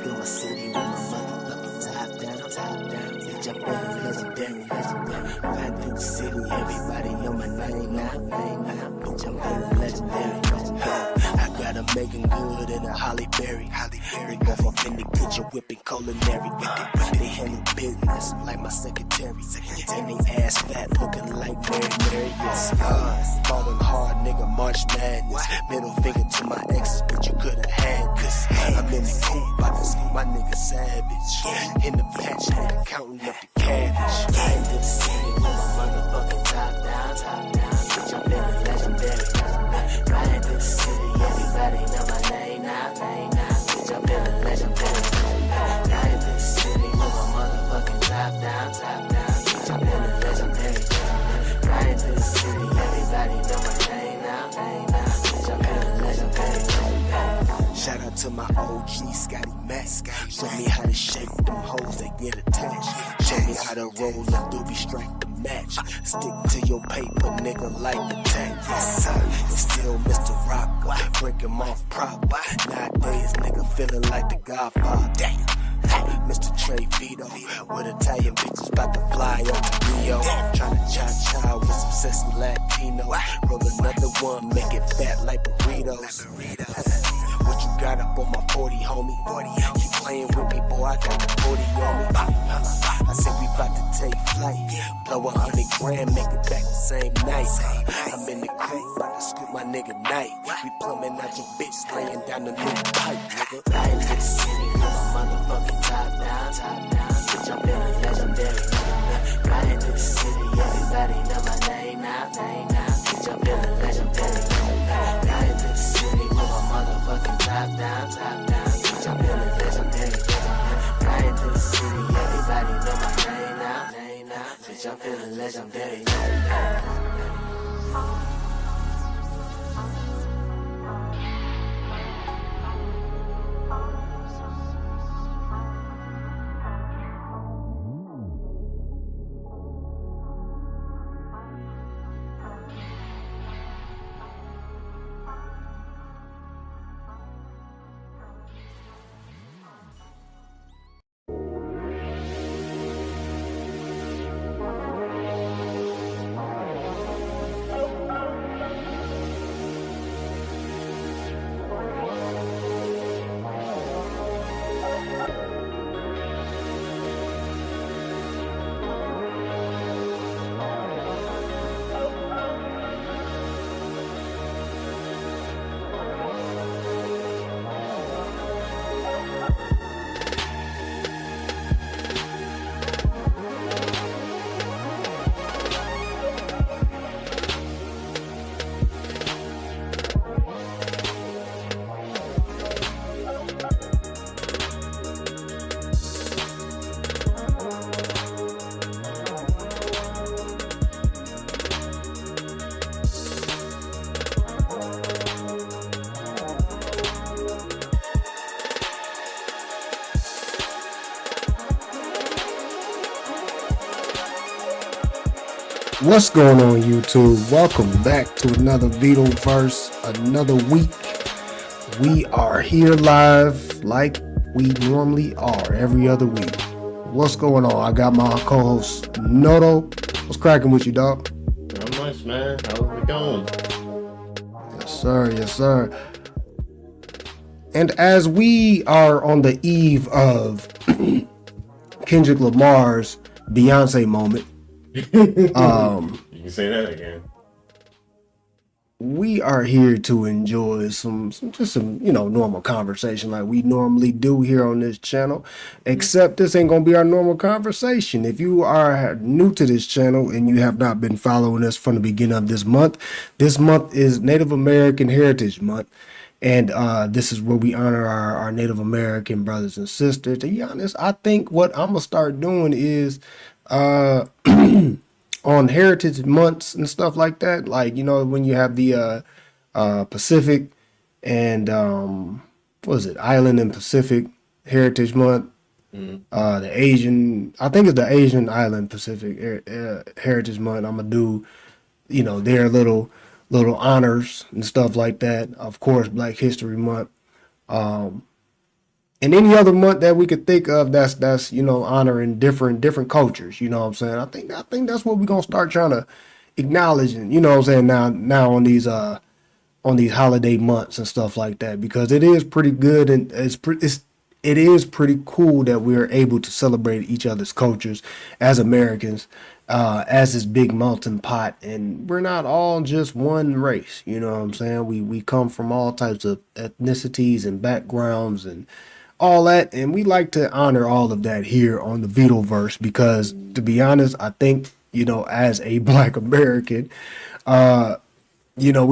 through my city with my motherfucking top down. Bitch, I'm feeling legendary. Ride through the city, everybody know my name now. Bitch, I'm feeling legendary. I got a Megan Good and a Holly Berry. Both off in the kitchen whipping culinary. They handle business like my secretary. And they ass fat looking like Mary. Yes, falling hard, nigga, March Madness. Middle finger to my exes, but you could've had this. I'm in the coop, about to scoop my nigga savage. In the patch, nigga, counting up the cabbage. Riding to the city with my motherfucking top down. Bitch, I'm feeling legendary. Riding to the city, everybody know my name now. Bitch, I'm feeling legendary. Riding to the city with my motherfucking top down. Bitch, I'm feeling legendary. Riding to the city, everybody know my name now. Bitch, I'm feeling legendary. Shout out to my OG, Scotty Mac. Show me how to shake them hoes that get attached. Show me how to roll a doobie, strike the match. Stick to your paper, nigga, like the tank. Yes, sir. It's still Mr. Rock, break him off prop. Nowadays, nigga feeling like the Godfather. Damn. Mr. Trey Vito, with Italian bitches about to fly up to Rio. Tryna cha-cha with some sexy Latino. Roll another one, make it fat like burritos. What you got up on my 40, homie? Keep playing with me, boy, I got the 40 on me. I said we about to take flight. Blow 100 grand, make it back the same night. I'm in the coop, about to scoop my nigga night. We plumbing out your bitch, laying down the new pipe, nigga. Riding to the city with my motherfucking top down. Bitch, I'm feeling legendary. Riding to the city, everybody know my name now. Bitch, I'm feeling legendary. Riding to the city with my motherfucking top down. Bitch, I'm feeling legendary. Riding to the city, everybody know my name now. Bitch, I'm feeling legendary. What's going on, YouTube? Welcome back to another VitoVerse, another week. We are here live like we normally are every other week. What's going on? I got my co-host Noto. What's cracking with you, dog? Not much, man. How's it going? Yes, sir. Yes, sir. And as we are on the eve of Kendrick Lamar's Beyonce moment, you can say that again. We are here to enjoy some normal conversation like we normally do here on this channel, except this ain't gonna be our normal conversation. If you are new to this channel and you have not been following us from the beginning of this month is Native American Heritage Month. And this is where we honor our Native American brothers and sisters. To be honest, I think what I'm gonna start doing is on heritage months and stuff like that, like, you know, when you have the Pacific and Island and Pacific Heritage Month, the Asian, I think it's the Asian Island Pacific Heritage Month. I'm gonna do, you know, their little honors and stuff like that. Of course, Black History Month. and any other month that we could think of that's honoring different cultures. You know what I'm saying? I think that's what we're gonna start trying to acknowledge, and you know what I'm saying, now on these holiday months and stuff like that, because it is pretty good, and it is pretty cool that we're able to celebrate each other's cultures as Americans, as this big melting pot, and we're not all just one race. You know what I'm saying? We come from all types of ethnicities and backgrounds and all that, and we like to honor all of that here on the VitoVerse, because to be honest, I think, as a Black American, we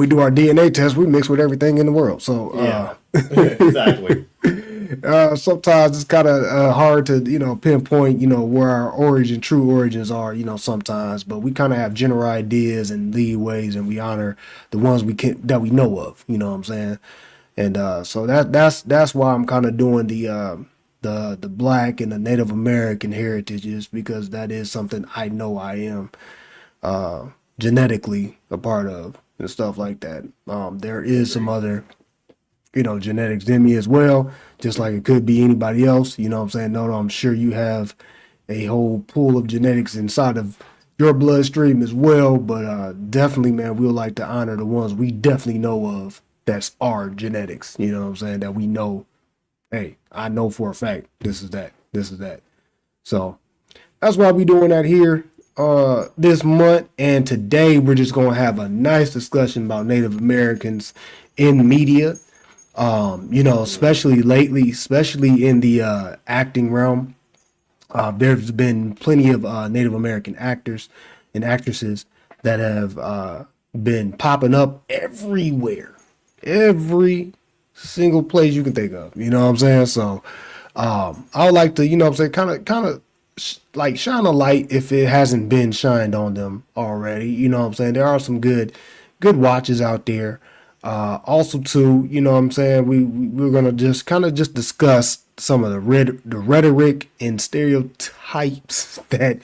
do our DNA test, we mix with everything in the world. So Yeah. Exactly. sometimes it's kind of hard to, pinpoint, where our true origins are, sometimes, but we kind of have general ideas and leadways, and we honor the ones that we know of, you know what I'm saying? And so that's why I'm kind of doing the Black and the Native American heritages, because that is something I know I am genetically a part of and stuff like that. There is some other, genetics in me as well, just like it could be anybody else. You know what I'm saying? No, I'm sure you have a whole pool of genetics inside of your bloodstream as well. But definitely, man, we would like to honor the ones we definitely know of that's our genetics. You know what I'm saying? That we know, hey, I know for a fact this is that. This is that. So that's why we doing that here this month. And today we're just gonna have a nice discussion about Native Americans in media. Especially lately, especially in the acting realm. There's been plenty of Native American actors and actresses that have been popping up everywhere, every single place you can think of. You know what I'm saying? So I would like to, kind of like shine a light if it hasn't been shined on them already. You know what I'm saying? There are some good watches out there. Also too, you know what I'm saying, we're gonna just kind of just discuss some of the rhetoric and stereotypes that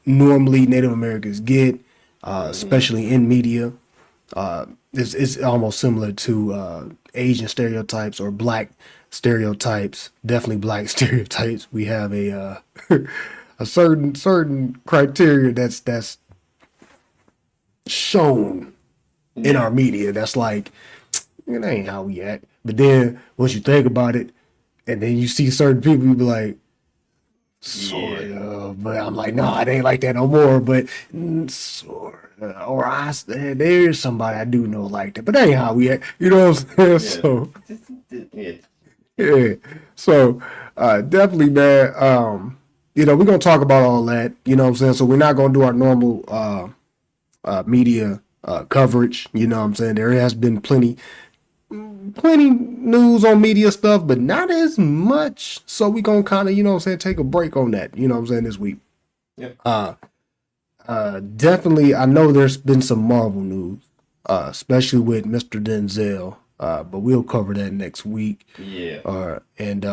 normally Native Americans get, especially in media. It's almost similar to Asian stereotypes or Black stereotypes. Definitely Black stereotypes. We have a a certain criteria that's shown in our media that's like, that ain't how we act. But then once you think about it, and then you see certain people, you be like, sort of. But I'm like, no, it ain't like that no more. But sort of. Or there's somebody I do know like that. But that ain't how we act. You know what I'm saying? Yeah. So yeah. So definitely, man. We're gonna talk about all that. You know what I'm saying? So we're not gonna do our normal media coverage. You know what I'm saying? There has been plenty news on media stuff, but not as much. So we gonna kind of, take a break on that. You know what I'm saying, this week. Yep. Definitely, I know there's been some Marvel news, especially with Mr. Denzel. But we'll cover that next week. Yeah. And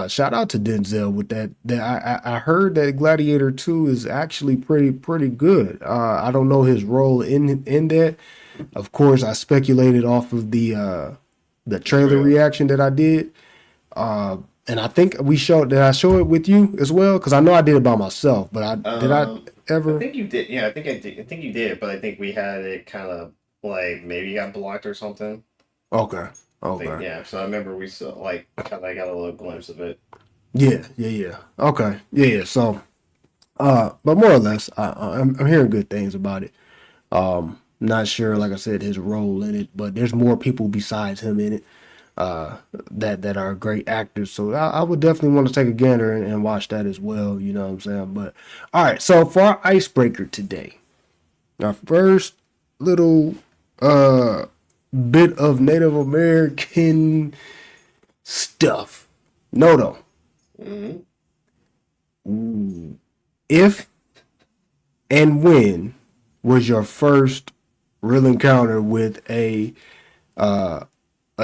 shout out to Denzel with that. I heard that Gladiator 2 is actually pretty good. I don't know his role in that. Of course, I speculated off of the trailer reaction that I did. And I think did I show it with you as well? Because I know I did it by myself, but did I ever? I think you did. Yeah, I think I did. I think you did, but I think we had it kind of like maybe got blocked or something. Okay. Yeah, so I remember we saw kind of got a little glimpse of it. Yeah. Okay. Yeah. So, but more or less, I'm hearing good things about it. Not sure, like I said, his role in it, but there's more people besides him in it that are great actors. So I would definitely want to take a gander and watch that as well. You know what I'm saying? But all right. So for our icebreaker today, our first little bit of Native American stuff. Noto. If and when was your first real encounter with a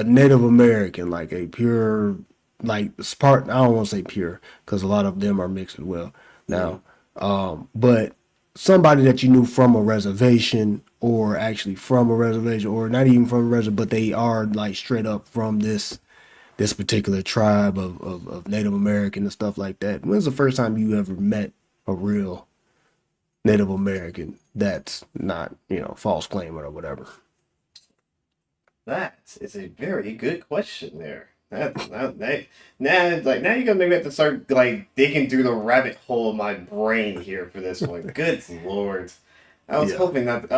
Native American, like a pure, like Spartan? I don't want to say pure because a lot of them are mixed as well now. But somebody that you knew from a reservation, or actually from a reservation, or not even from a reservation, but they are like straight up from this this particular tribe of Native American and stuff like that. When's the first time you ever met a real Native American that's not, false claiming or whatever? That is a very good question there. Now you're gonna make me have to start like digging through the rabbit hole of my brain here for this one. Good lord. I was Yeah. hoping not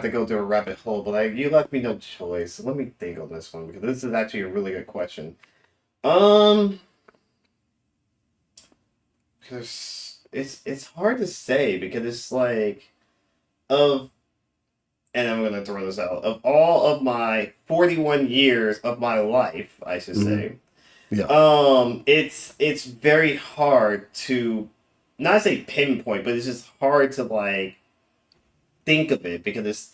to go through a rabbit hole, but you left me no choice. Let me think on this one because this is actually a really good question. Because it's hard to say because it's like of and I'm gonna throw this out of all of my 41 years of my life, I should say. Yeah. It's very hard to not say pinpoint, but it's just hard to like think of it because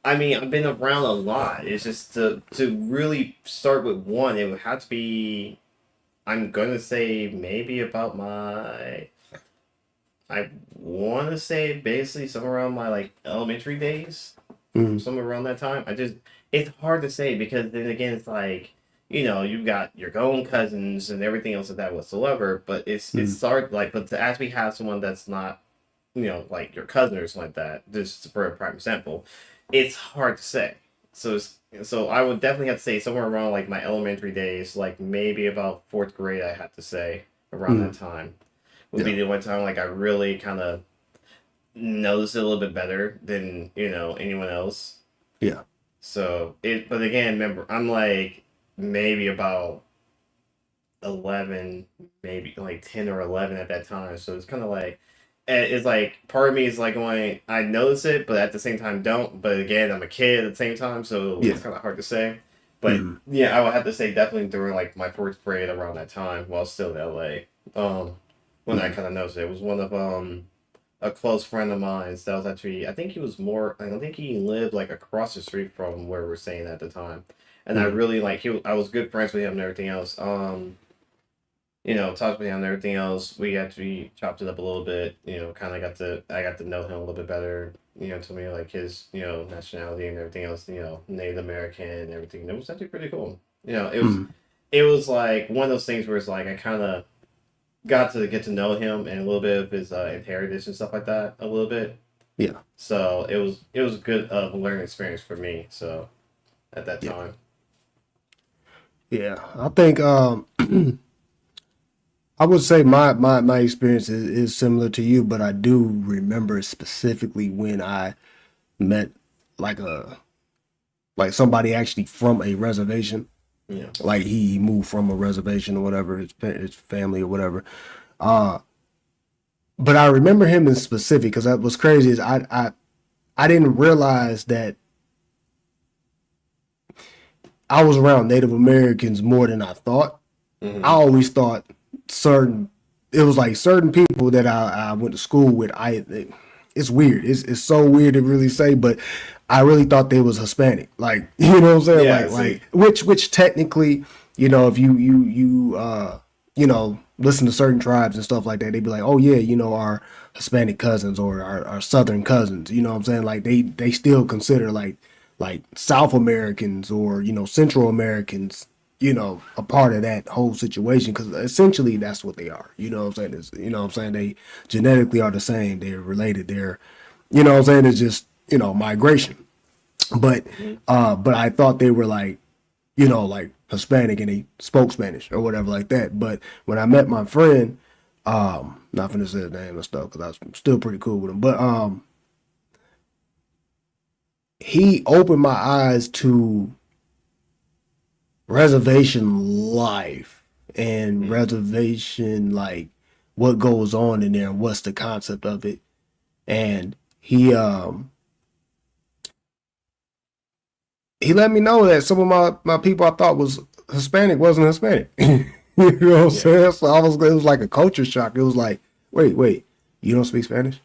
I mean, I've been around a lot. It's just to really start with one, it would have to be. I'm gonna say maybe about my. I want to say basically somewhere around my like elementary days, somewhere around that time. It's hard to say because then again, it's like you've got your own cousins and everything else of that whatsoever. But it's hard like, but to actually have someone that's not, like your cousin or something like that, just for a prime example, it's hard to say. So I would definitely have to say somewhere around like my elementary days, like maybe about fourth grade, I have to say around that time would be the one time like I really kind of noticed it a little bit better than anyone else. Yeah. So but again, remember I'm like maybe about 11, maybe like 10 or 11 at that time. So it's kind of like it's like part of me is like going, I notice it, but at the same time don't. But again, I'm a kid at the same time, so it's kind of hard to say. But yeah, I would have to say definitely during like my fourth grade around that time, while still in LA. When I kind of noticed it, it was one of a close friend of mine. That was actually, I think he was more. I don't think he lived like across the street from where we were staying at the time, and I really like I was good friends with him and everything else. Talked with him and everything else. We actually chopped it up a little bit. Kind of I got to know him a little bit better. Told me like his nationality and everything else. Native American and everything. It was actually pretty cool. It was like one of those things where it's like I kind of got to get to know him and a little bit of his inheritance and stuff like that a little bit. Yeah. So it was a good learning experience for me. So at that time. Yeah, I think I would say my experience is similar to you, but I do remember specifically when I met like somebody actually from a reservation. Yeah. Like he moved from a reservation or whatever, his family or whatever. But I remember him in specific because that was crazy. Is I didn't realize that I was around Native Americans more than I thought. I always thought it was like certain people that I went to school with. It's weird. It's so weird to really say, but I really thought they was Hispanic. Like, you know what I'm saying? Yeah, like which technically, if you listen to certain tribes and stuff like that, they'd be like, oh yeah, our Hispanic cousins or our Southern cousins. You know what I'm saying? Like they still consider like South Americans or Central Americans, a part of that whole situation, because essentially that's what they are. You know what I'm saying? They genetically are the same. They're related. They're, it's just migration. But I thought they were like Hispanic and they spoke Spanish or whatever like that. But when I met my friend, not finna say his name and stuff because I was still pretty cool with him. But he opened my eyes to reservation life and reservation, like what goes on in there and what's the concept of it. And he let me know that some of my people I thought was Hispanic wasn't Hispanic. You know what I'm saying? So it was like a culture shock. It was like, wait, you don't speak Spanish?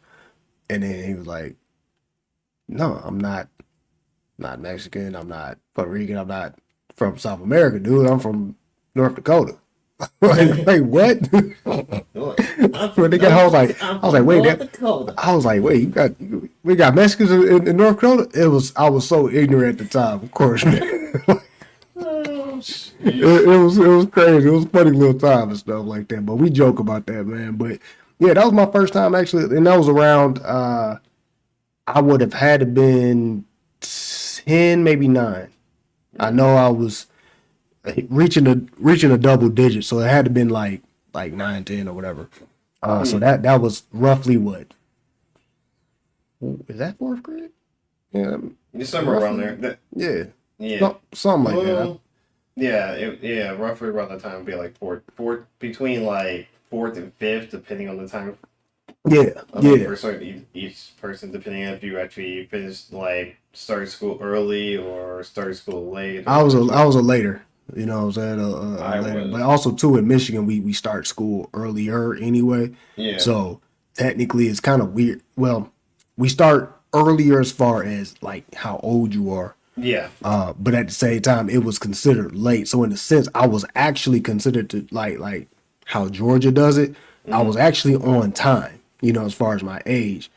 And then he was like, no, I'm not Mexican, I'm not Puerto Rican, I'm not from South America, dude. I'm from North Dakota. like what? I was like, wait, we got Mexicans in North Dakota? I was so ignorant at the time, of course, man. it was crazy. It was a funny little time and stuff like that. But we joke about that, man. But yeah, that was my first time actually, and that was around. I would have had to been 10, maybe 9. I know I was reaching a double digit, so it had to been like 9, 10 or whatever. So that was roughly what? Is that 4th grade? Yeah, somewhere around there. Yeah, something like that. Yeah, roughly around that time would be like fourth between like 4th and 5th, depending on the time. Yeah. For certain each person, depending on if you actually finished like started school early or started school late. I was a later. You know what I'm saying? Later. But also too in Michigan we start school earlier anyway. Yeah. So technically it's kind of weird. Well, we start earlier as far as like how old you are. Yeah. But at the same time it was considered late. So in a sense I was actually considered to like how Georgia does it. Mm-hmm. I was actually on time, you know, as far as my age.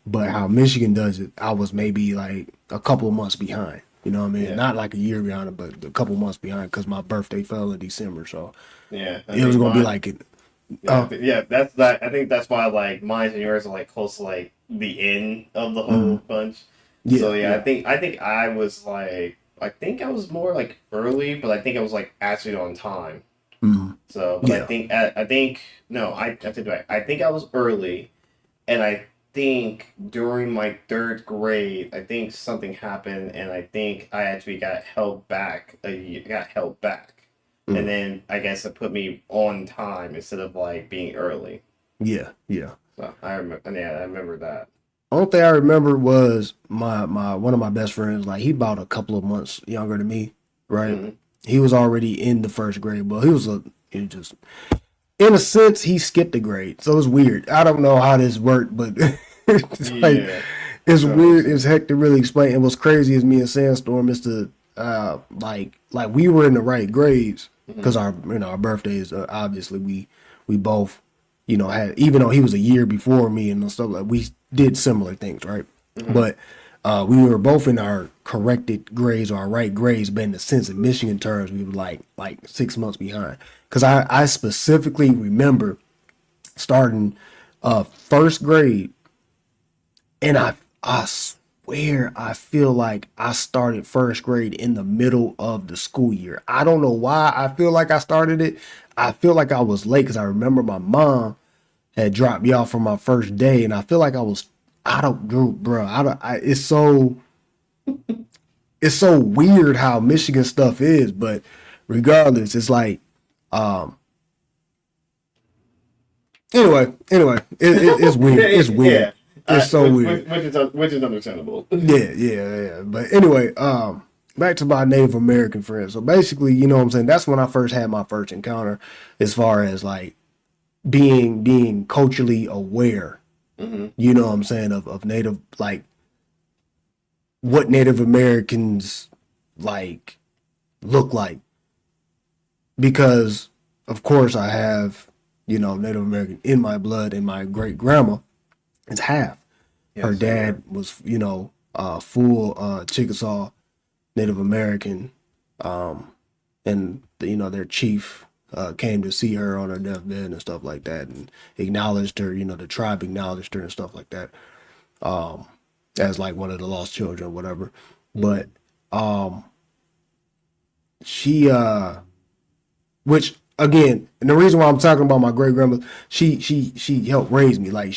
But how Michigan does it, I was maybe like a couple of months behind. You know what I mean? Yeah. Not like a year behind, but a couple months behind because my birthday fell in December. So yeah, it was gonna be like it. That's that. I think that's why like mine and yours are like close to like the end of the whole bunch. Yeah. So yeah, I think I was like I think I was more like early, but I think I was like actually on time. Mm-hmm. So but I think I think I was early, and I think during my 3rd grade, I think something happened, and I think I actually got held back. And then I guess it put me on time instead of like being early. Yeah. So I remember that. Only thing I remember was my one of my best friends. Like he about a couple of months younger than me, right? Mm-hmm. He was already in the 1st grade, but he just. In a sense, he skipped a grade, so it's weird. I don't know how this worked, but it's it's weird as heck to really explain. And what's crazy is me and Sandstorm is to like we were in the right grades because our birthdays obviously we both had, even though he was a year before me and stuff, like we did similar things, right? Mm-hmm. But we were both in our corrected grades or our right grades, but in the sense of Michigan terms, we were like 6 months behind. Because I specifically remember starting 1st grade, and I swear I feel like I started 1st grade in the middle of the school year. I don't know why I feel like I started it. I feel like I was late because I remember my mom had dropped me off for my first day, and I feel like I was it's so weird how Michigan stuff is, but regardless, it's like anyway, it's weird. It's weird. Yeah. It's so weird. Which is understandable. Yeah. But anyway, back to my Native American friends. So basically, you know what I'm saying? That's when I first had my first encounter as far as like being culturally aware. Mm-hmm. You know what I'm saying, of Native, like what Native Americans like look like, because of course I have Native American in my blood, and my great grandma is half. Yes, her dad was full Chickasaw Native American, and their chief came to see her on her deathbed and stuff like that, and acknowledged her. The tribe acknowledged her and stuff like that, as like one of the lost children, or whatever. But she, which again, and the reason why I'm talking about my great grandma, she helped raise me. Like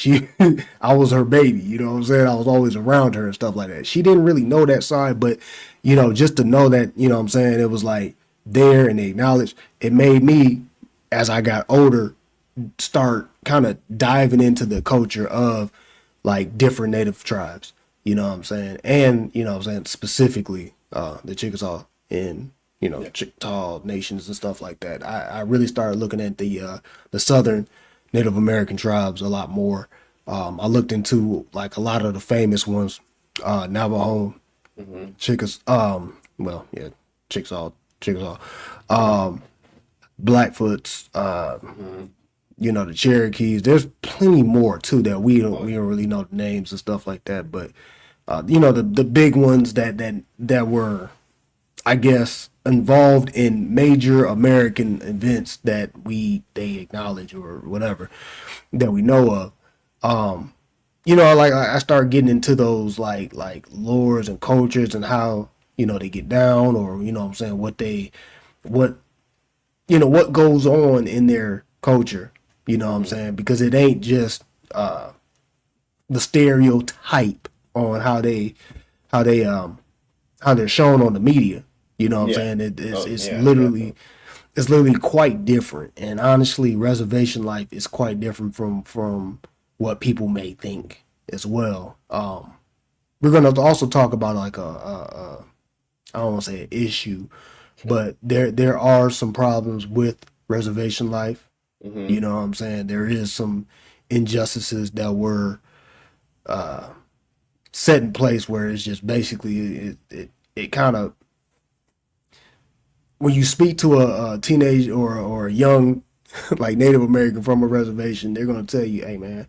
I was her baby. You know what I'm saying? I was always around her and stuff like that. She didn't really know that side, but just to know that, what I'm saying, it was like there and they acknowledged, it made me, as I got older, start kind of diving into the culture of like different Native tribes, you know what I'm saying? And, specifically the Chickasaw and, Chickasaw nations and stuff like that. I really started looking at the Southern Native American tribes a lot more. I looked into like a lot of the famous ones, Navajo, Chickasaw, Chickasaw, Blackfoots, the Cherokees. There's plenty more too that we don't really know the names and stuff like that. But the big ones that were, I guess, involved in major American events that they acknowledge or whatever that we know of. Like I start getting into those like lores and cultures and how they get down, or what I'm saying, what what goes on in their culture. What I'm saying, because it ain't just the stereotype on how they're shown on the media. What I'm saying? It's literally it's literally quite different. And honestly, reservation life is quite different from what people may think as well. We're gonna also talk about like I don't want to say an issue, but there are some problems with reservation life. You know what I'm saying? There is some injustices that were set in place where it's just basically it kind of, when you speak to a teenage or a young like Native American from a reservation, they're gonna tell you, "Hey man,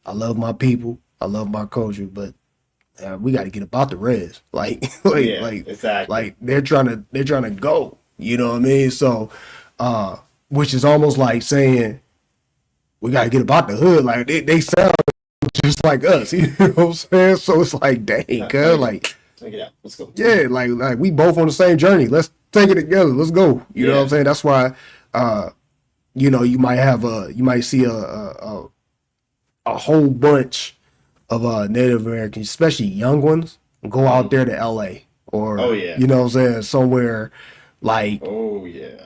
I love my people, I love my culture, but we got to get about the res." Exactly. Like they're trying to go. You know what I mean? So, which is almost like saying we got to get about the hood. Like they sound just like us. You know what I'm saying? So it's like, dang, cuz like. Take it out. Let's go. Yeah, like we both on the same journey. Let's take it together. Let's go. You know what I'm saying? That's why, you might see a whole bunch of Native Americans, especially young ones, go out there to LA or you know what I'm saying, somewhere like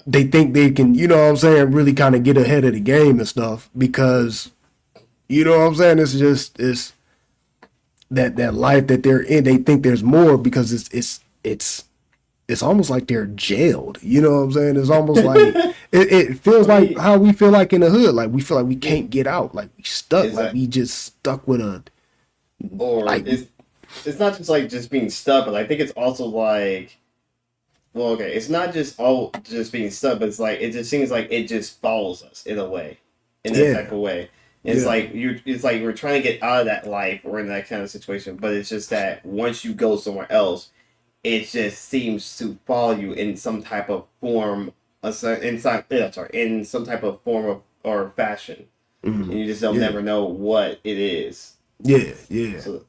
they think they can, you know what I'm saying, really kind of get ahead of the game and stuff, because you know what I'm saying, it's that life that they're in, they think there's more because it's almost like they're jailed. You know what I'm saying? It's almost like it feels like how we feel like in the hood. Like we feel like we can't get out. Like we stuck. Like we just stuck with a. Or like, it's not just like just being stuck, but I think it's also like, well, okay, it's not just all just being stuck, but it's like it just seems like it just follows us in a way, in that type of way. It's like we're trying to get out of that life or in that kind of situation, but it's just that once you go somewhere else, it just seems to follow you in some type of form, in some type of form of or fashion, and you just don't never know what it is. Yeah. So,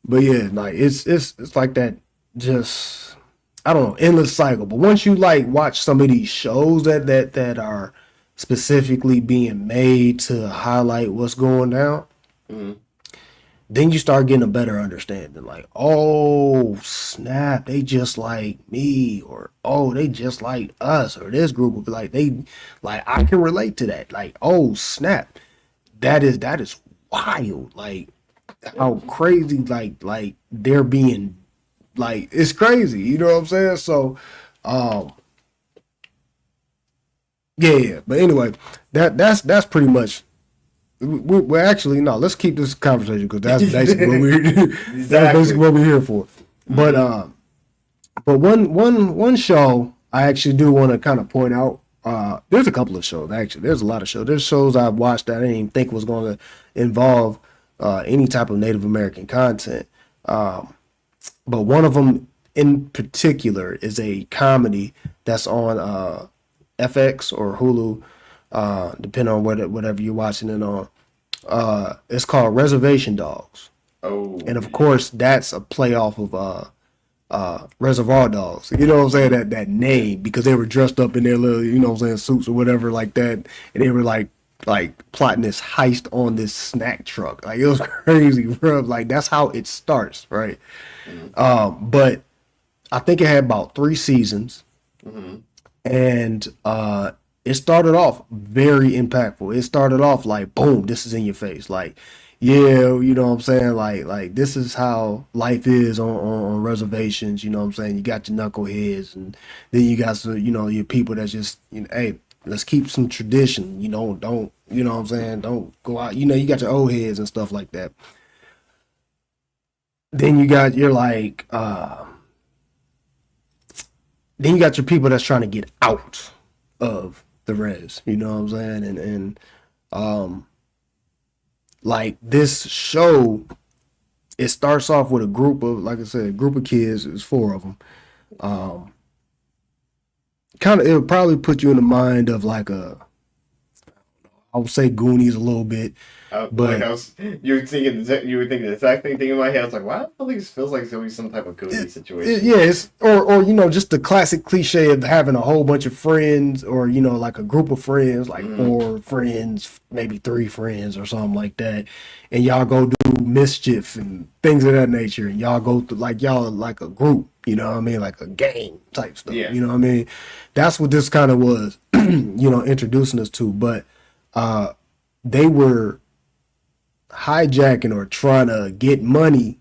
but yeah, like it's like that. Just I don't know, endless cycle. But once you like watch some of these shows that are specifically being made to highlight what's going down, then you start getting a better understanding. Like, oh snap, they just like me, or oh they just like us, or this group will be like I can relate to that. Like, oh snap, that is wild. Like how crazy like they're being, like it's crazy. You know what I'm saying? So yeah. But anyway, that's pretty much. We're actually no. Let's keep this conversation because that's basically what that's basically what we're here for. But one show I actually do want to kind of point out. There's a couple of shows actually. There's a lot of shows. There's shows I've watched that I didn't even think was going to involve any type of Native American content. But one of them in particular is a comedy that's on FX or Hulu, depending on whatever you're watching it on. It's called Reservation Dogs. Oh. And of course, that's a play off of Reservoir Dogs. You know what I'm saying? That name, because they were dressed up in their little, you know what I'm saying, suits or whatever like that, and they were like plotting this heist on this snack truck. Like it was crazy, bro. Like that's how it starts, right? But I think it had about 3 seasons, and it started off very impactful. It started off like, boom, this is in your face. Like, yeah, you know what I'm saying? Like this is how life is on reservations, you know what I'm saying? You got your knuckleheads, and then you got some, your people that's just, hey, let's keep some tradition, don't, you know what I'm saying? Don't go out, you got your old heads and stuff like that. Then you got your then you got your people that's trying to get out of the res, you know what I'm saying? And like this show, it starts off with a group of, like I said, a group of kids. It's 4 of them, kind of, it would probably put you in the mind of like I would say Goonies a little bit, but Like you were thinking the exact same thing in my head. I was like, wow, I feel like this feels like it's gonna be some type of Goonies situation. yeah, it's or just the classic cliche of having a whole bunch of friends, or like a group of friends, like 4 friends, maybe 3 friends or something like that, and y'all go do mischief and things of that nature, and y'all go through like y'all are like a group, you know what I mean, like a gang type stuff, Yeah. you know what I mean. That's what this kind of was, introducing us to, but they were hijacking or trying to get money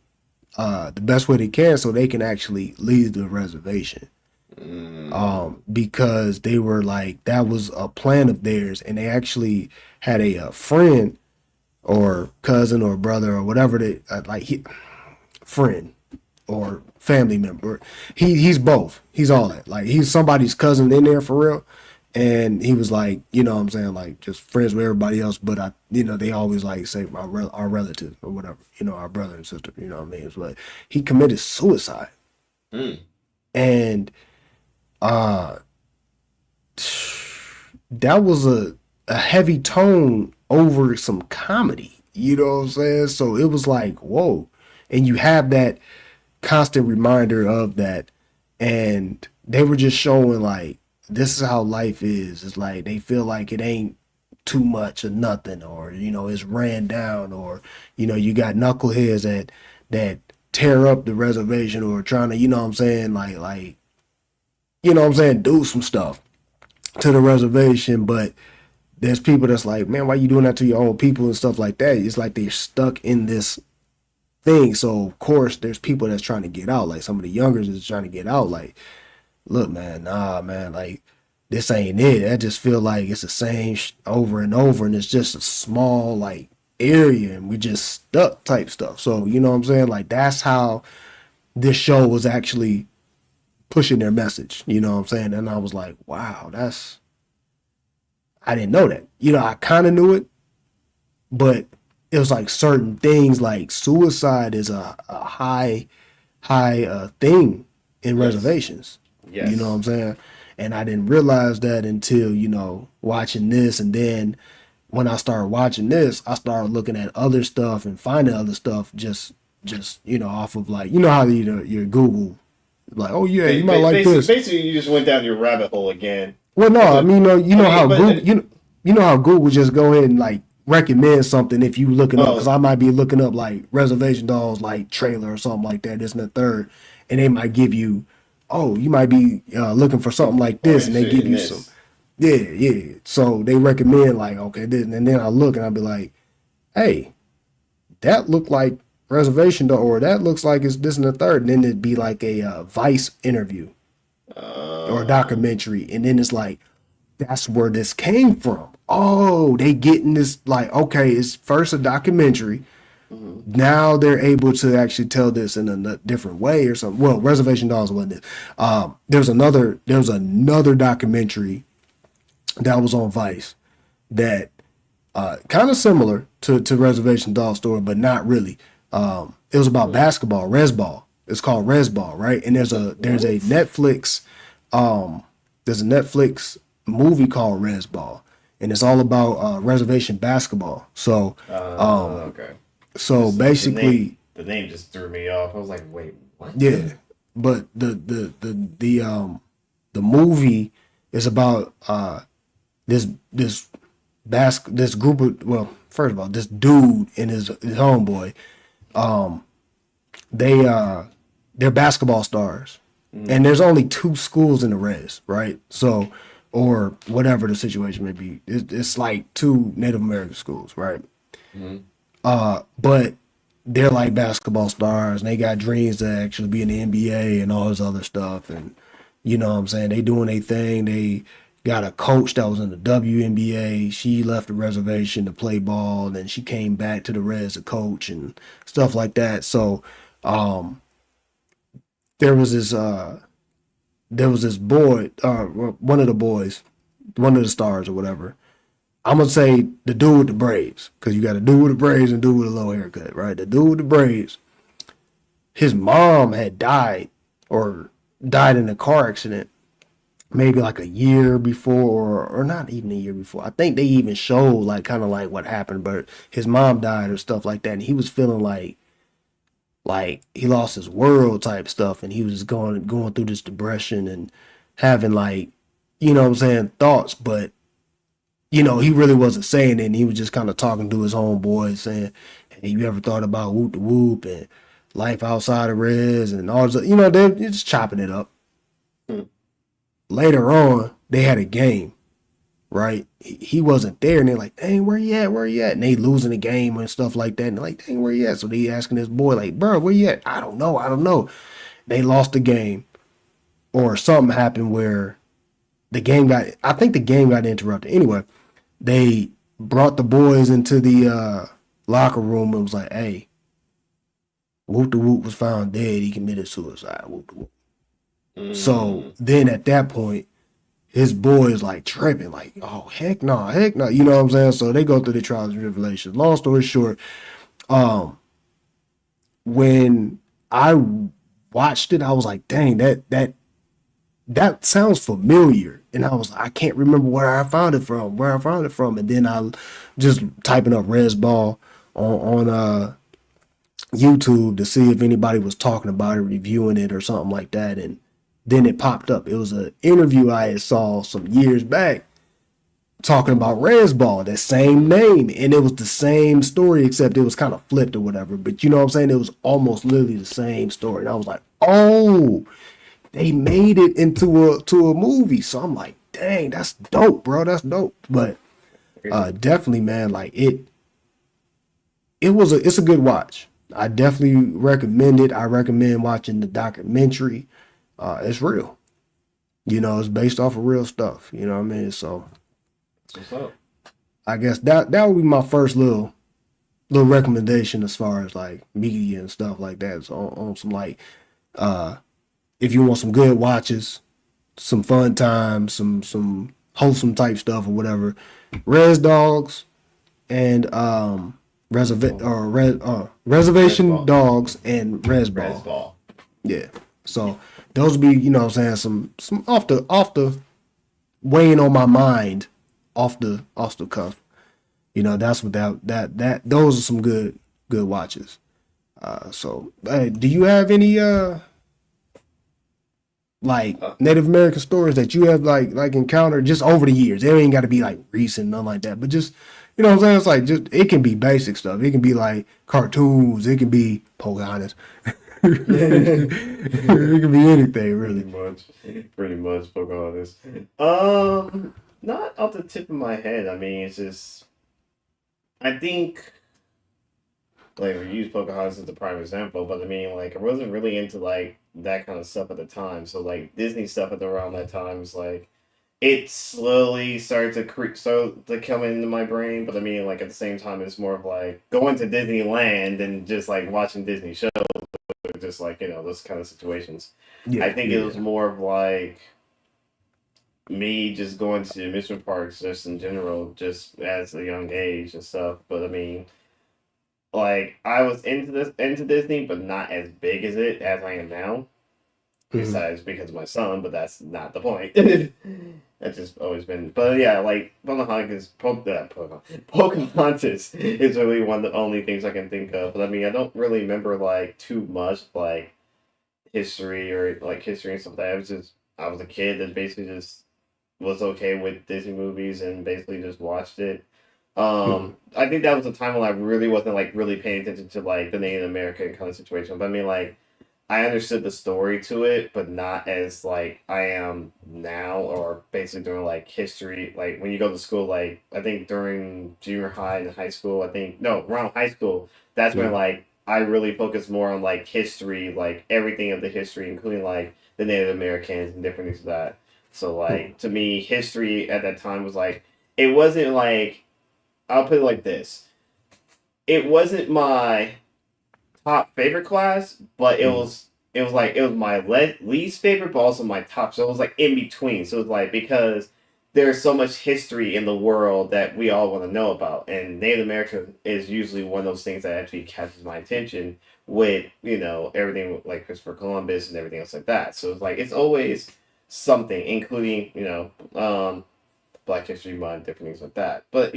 the best way they can so they can actually leave the reservation. Because they were like, that was a plan of theirs, and they actually had a friend or cousin or brother or whatever they friend or family member. He's both. He's all that. Like, he's somebody's cousin in there for real. And he was like, you know what I'm saying, like, just friends with everybody else, but they always like say our relative or whatever, our brother and sister, you know what I mean? But he committed suicide. And that was a heavy tone over some comedy, you know what I'm saying? So it was like, whoa. And you have that constant reminder of that. And they were just showing like, this is how life is. It's like they feel like it ain't too much or nothing, or it's ran down, or you got knuckleheads that tear up the reservation or trying to, do some stuff to the reservation. But there's people that's like, man, why you doing that to your own people and stuff like that? It's like they're stuck in this thing. So of course there's people that's trying to get out, like some of the youngers is trying to get out, like, look, man, nah, man, like, this ain't it. I just feel like it's the same over and over, and it's just a small, like, area, and we just stuck type stuff. So, you know what I'm saying? Like, that's how this show was actually pushing their message, you know what I'm saying? And I was like, wow, I didn't know that. I kind of knew it, but it was like certain things, like suicide is a high thing in reservations. Yes. You know what I'm saying? And I didn't realize that until, watching this. And then when I started watching this, I started looking at other stuff and finding other stuff just off of, like, how your Google, like, oh yeah, you might like this. Basically, you just went down your rabbit hole again. Well, no, I mean, how Google, how Google just go ahead and like recommend something if you looking up, because I might be looking up like Reservation Dogs, like trailer or something like that, this and the third, and they might give you, oh, you might be looking for something like this, and they give you some, yeah. So they recommend like, okay, this, and then I look and I'll be like, hey, that looked like Reservation Dog, or that looks like it's this and the third, and then it'd be like a Vice interview or a documentary, and then it's like, that's where this came from. Oh, they getting this, like, okay, it's first a documentary. Now they're able to actually tell this in a different way or something. Well, Reservation Dogs wasn't it. There was another documentary that was on Vice that kind of similar to Reservation Dogs story, but not really. It was about basketball, Resball. It's called Resball, right? And there's a Netflix movie called Resball, and it's all about reservation basketball. So Okay. So basically, the name just threw me off. I was like, wait, what? Yeah, but the movie is about this group of, well, first of all, this dude and his homeboy, they're basketball stars, and there's only 2 schools in the res, right? So, or whatever the situation may be, it's like 2 Native American schools, right? But they're like basketball stars, and they got dreams to actually be in the NBA and all this other stuff. And you know what I'm saying? They doing their thing. They got a coach that was in the WNBA. She left the reservation to play ball, and then she came back to the res to coach and stuff like that. So, there was this boy, one of the boys, one of the stars or whatever. I'm going to say the dude with the braids, because you got a dude with the braids and a dude with a low haircut, right? The dude with the braids, his mom had died in a car accident, maybe like a year before, or not even a year before. I think they even showed like kind of like what happened, but his mom died or stuff like that, and he was feeling like he lost his world type stuff, and he was going through this depression and having like, you know what I'm saying, thoughts, but you know, he really wasn't saying it, and he was just kind of talking to his homeboys saying, hey, you ever thought about whoop the whoop and life outside of res and all this, you know, they're just chopping it up. Hmm. Later on, they had a game, right? He wasn't there, and they're like, dang, where you at? Where you at? And they losing the game and stuff like that. And they're like, dang, where you at? So they asking this boy, like, bro, where you at? I don't know. I don't know. They lost the game, or something happened where I think the game got interrupted. Anyway, they brought the boys into the locker room and was like, hey, Whoop the Whoop was found dead. He committed suicide. Whoop the Whoop. So then at that point, his boys like tripping, like, oh, heck no, heck no. You know what I'm saying? So they go through the trials and tribulations. Long story short, when I watched it, I was like, dang, that sounds familiar. And I was like, I can't remember where I found it from. And then I just typing up Res Ball on YouTube to see if anybody was talking about it, reviewing it or something like that. And then it popped up. It was an interview I had saw some years back talking about Res Ball, that same name. And it was the same story, except it was kind of flipped or whatever. But you know what I'm saying? It was almost literally the same story. And I was like, oh, they made it into a movie. So I'm like, dang, that's dope, bro. That's dope. But definitely, man, like it's a good watch. I definitely recommend it. I recommend watching the documentary. It's real. You know, it's based off of real stuff. You know what I mean? So What's up? I guess that would be my first little recommendation as far as like media and stuff like that. So on some like if you want some good watches, some fun times, some wholesome type stuff or whatever, Res Dogs and Reservation Ball. Dogs and Res Res Ball. Ball. Yeah. So those would be, you know what I'm saying, some off the weighing on my mind off the cuff. You know, that's what that those are some good watches. So hey, do you have any like Native American stories that you have like encountered just over the years? It ain't got to be like recent, nothing like that, but just, you know what I'm saying? It's like, just it can be basic stuff. It can be like cartoons. It can be Pocahontas. It can be anything really. Pretty much Pocahontas. Not off the tip of my head. I mean, it's just, I think, like, we use Pocahontas as the prime example, but I mean, like, I wasn't really into like that kind of stuff at the time. So like Disney stuff at around that time was like, it slowly started to start to come into my brain. But I mean, like, at the same time, it's more of like going to Disneyland and just like watching Disney shows, just like, those kind of situations. I Yeah, think it was yeah. more of like me just going to amusement parks just in general, just as a young age and stuff. But I mean, like, I was into Disney, but not as big as I am now. Mhm. Besides because of my son, but that's not the point. That's just always been. But yeah, like Pocahontas is really one of the only things I can think of. But I mean, I don't really remember like too much like history and stuff like that. I was a kid that basically just was okay with Disney movies and basically just watched it. Mhm. I think that was a time when I really wasn't like really paying attention to like the Native American kind of situation. But I mean, like, I understood the story to it, but not as like I am now, or basically during like history. Like when you go to school, like I think during junior high and high school, I think no, around high school, that's when Mhm. like I really focused more on like history, like everything of the history, including like the Native Americans and different things of that. So Mhm. like to me, history at that time was like, it wasn't like, I'll put it like this. It wasn't my top favorite class, but Mhm. it was my least favorite, but also my top. So it was like in between. So it was like, because there's so much history in the world that we all want to know about, and Native America is usually one of those things that actually catches my attention with everything like Christopher Columbus and everything else like that. So it's like it's always something, including Black History Month, different things like that. But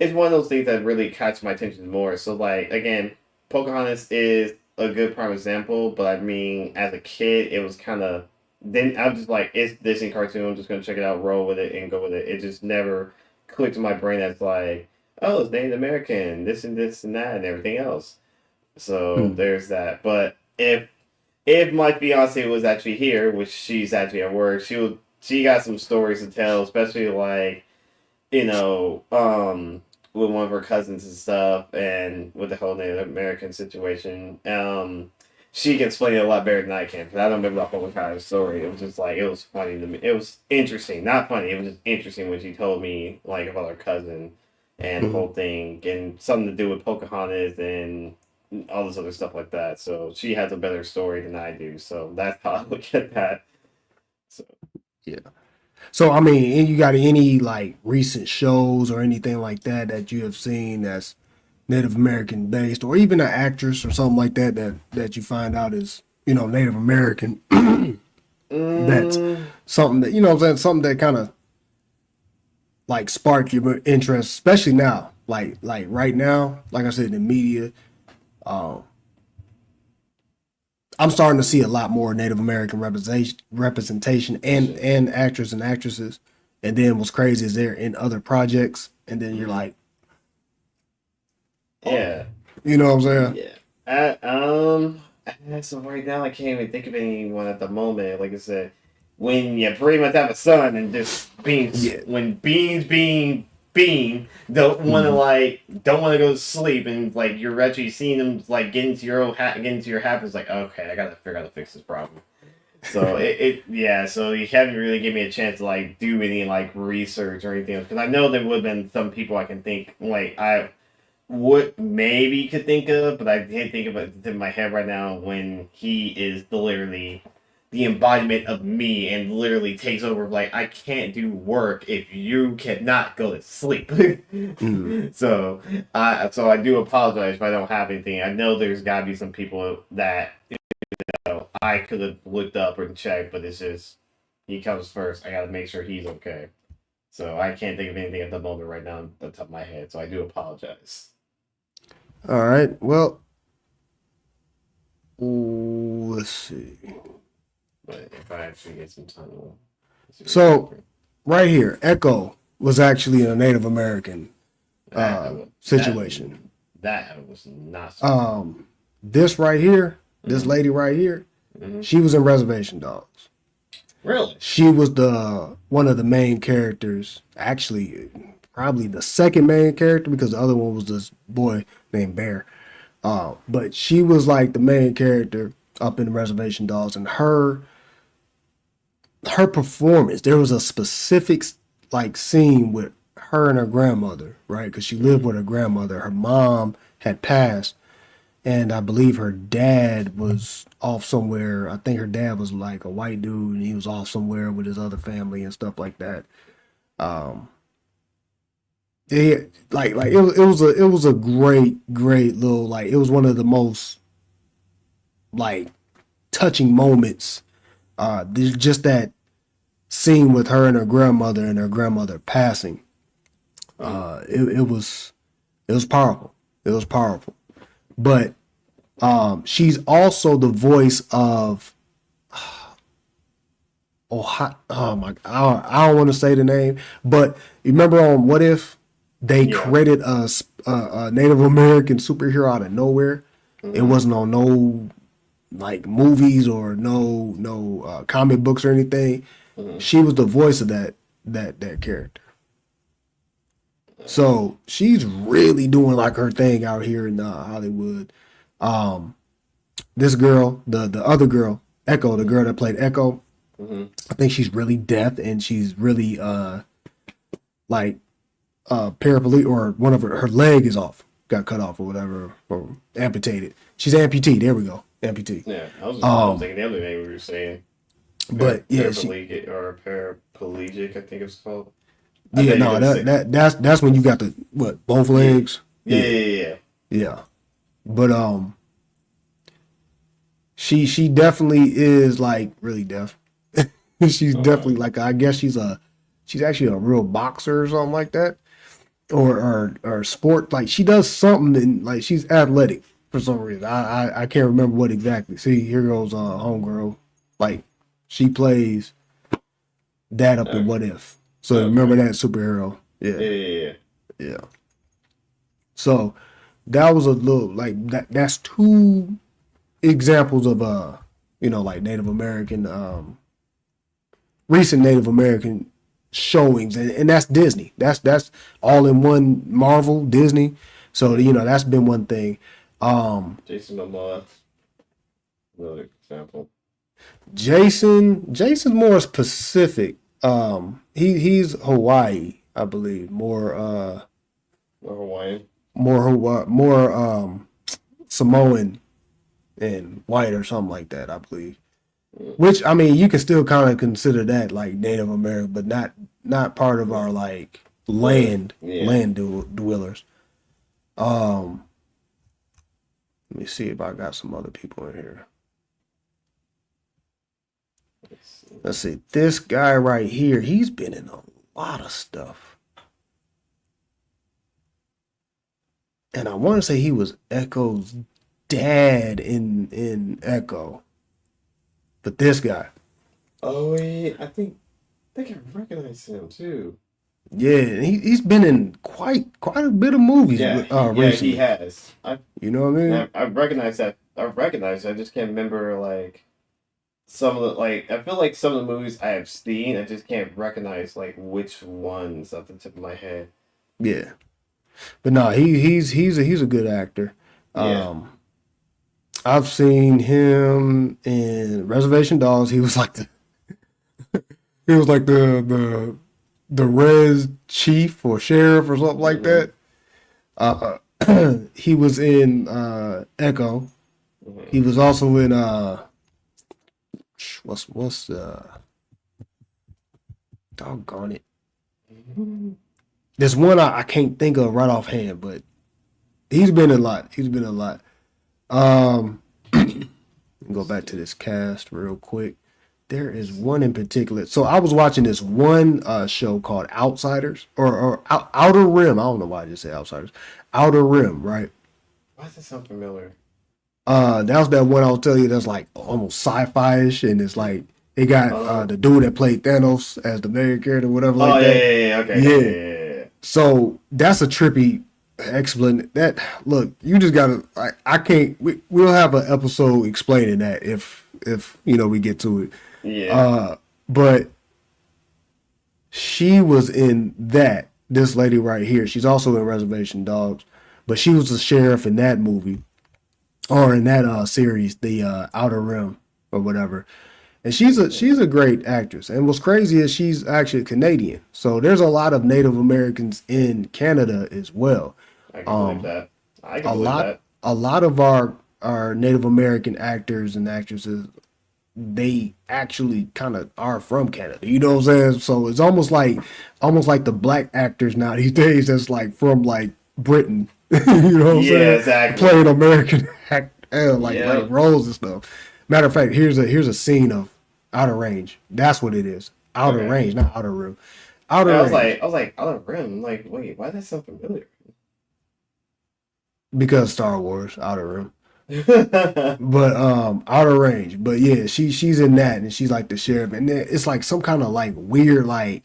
it's one of those things that really catch my attention more. So like again, Pocahontas is a good prime example, but I mean, as a kid, it was kind of then I was just like, it's Disney cartoon. I'm just gonna check it out, roll with it, and go with it. It just never clicked in my brain as like, oh, it's Native American, this and that, and everything else. So Hmm. there's that. But if my fiance was actually here, which she's actually at work, she got some stories to tell, especially like you know, with one of her cousins and stuff, and with the whole Native American situation. She can explain it a lot better than I can because I don't remember the whole entire story. It was just like it was funny to me. It was interesting, not funny. It was just interesting when she told me like about her cousin and the Hmm. whole thing and something to do with Pocahontas and all this other stuff like that. So she has a better story than I do. So that's how I look at that. So Yeah. So I mean, you got any like recent shows or anything like that that you have seen that's Native American based, or even an actress or something like that that you find out is Native American? That's mm, something that what I'm saying, something that kind of like sparked your interest, especially now, like right now, like I said, in the media. Um, I'm starting to see a lot more Native American representation and position. actors and actresses. And then what's crazy is they're in other projects, and then you're Mm-hmm. like, oh, Yeah. you know what I'm saying? Yeah. So right now I can't even think of anyone at the moment. Like I said, when you pretty much have a son and just beans, Yeah. when beans being bean, Hmm. don't want to go to sleep, and like you're actually seeing them like get into your habits. Like okay, I gotta figure out how to fix this problem. So yeah. So you haven't really given me a chance to like do any like research or anything else because I know there would have been some people I can think like I what maybe could think of, but I can't think of it in my head right now when he is literally the embodiment of me and literally takes over like I can't do work if you cannot go to sleep. Hmm. So I do apologize if I don't have anything. I know there's gotta be some people that I could have looked up and checked, but it's just he comes first. I gotta make sure he's okay. So I can't think of anything at the moment right now on the top of my head. So I do apologize. All right. Well, let's see. But if I actually get some time, we'll see what we So right here, Echo was actually a Native American that situation. that was not surprising. Um, this right here, this Mm-hmm. lady right here, Mm-hmm. she was in Reservation Dogs. Really? She was the one of the main characters. Actually, probably the second main character because the other one was this boy named Bear. But she was like the main character up in the Reservation Dogs, and her performance. There was a specific like scene with her and her grandmother, right? Because she lived Mm-hmm. with her grandmother. Her mom had passed, and I believe her dad was off somewhere. I think her dad was like a white dude, and he was off somewhere with his other family and stuff like that. Um, like it was a great little like it was one of the most like touching moments. There's just that scene with her and her grandmother passing. Mm-hmm. It was powerful. It was powerful. But she's also the voice of oh my, I don't want to say the name, but you remember on What If they Yeah. created a Native American superhero out of nowhere? It Mm-hmm. wasn't on no like movies or no comic books or anything. Mm-hmm. She was the voice of that character. So she's really doing like her thing out here in Hollywood. Um, this girl, the other girl, Echo, the girl that played Echo, Mm-hmm. I think she's really deaf and she's really like paraplegic or one of her leg is off, got cut off or whatever or amputated. She's amputee. There we go, amputee. Yeah. I was Um, thinking the other name we were saying but yeah, paraplegic. I think it's called. I yeah, thought you were no, gonna say. that's when you got the what both Yeah. legs. Yeah. Yeah, Yeah. Yeah. yeah. But she definitely is like really deaf. She's definitely like, I guess she's actually a real boxer or something like that, or sport. Like she does something, and like she's athletic for some reason. I can't remember what exactly. See, here goes homegirl. Like she plays that up in What If. So remember that superhero? Yeah. So that was a little like that. That's two examples of like Native American recent Native American showings, and that's Disney. That's all in one, Marvel, Disney. So that's been one thing. Jason Momoa, another example. Jason's more specific. He's Hawaii, I believe. More Hawaiian. More Samoan and white or something like that, I believe. Which, I mean, you can still kind of consider that like Native American, but not part of our like land dwellers. Let me see if I got some other people in here. Let's see. This guy right here, he's been in a lot of stuff. And I want to say he was Echo's dad in Echo. But this guy. Oh, yeah, I think I recognize him too. Yeah, he's been in quite a bit of movies. Recently. He has. You know what I mean? I recognize that. I just can't remember like some of the like. I feel like some of the movies I have seen, I just can't recognize like which ones off the tip of my head. Yeah, but no, he's a good actor. Yeah. I've seen him in Reservation Dogs. He was like the res chief or sheriff or something like that. He was in Echo. He was also in what's doggone it. There's one I can't think of right offhand, but he's been in a lot. Go back to this cast real quick. There is one in particular. So I was watching this one show called Outsiders or Outer Rim. I don't know why I just say Outsiders. Outer Rim, right? Why does that sound familiar? That was that one I'll tell you that's like almost sci-fi-ish, and it's like it got the dude that played Thanos as the main character, whatever like that. Okay. So that's a trippy explain that. Look, you just gotta. I can't. We'll have an episode explaining that if we get to it. Yeah. But she was in that. This lady right here. She's also in Reservation Dogs, but she was the sheriff in that movie, or in that series, the Outer Rim or whatever. And she's a great actress. And what's crazy is she's actually Canadian. So there's a lot of Native Americans in Canada as well. I can believe that. A lot of our Native American actors and actresses, they actually kind of are from Canada. You know what I'm saying? So it's almost like the black actors now these days that's like from like Britain. You know what I'm saying? Exactly. Playing American like roles and stuff. Matter of fact, here's a scene of Outer Range. That's what it is. Outer Range, not Outer Rim. Outer Range. I was like Outer Rim. I'm like, wait, why does that sound familiar? Because Star Wars, Outer Rim. But Outer Range. But yeah, she's in that, and she's like the sheriff, and then it's like some kind of like weird like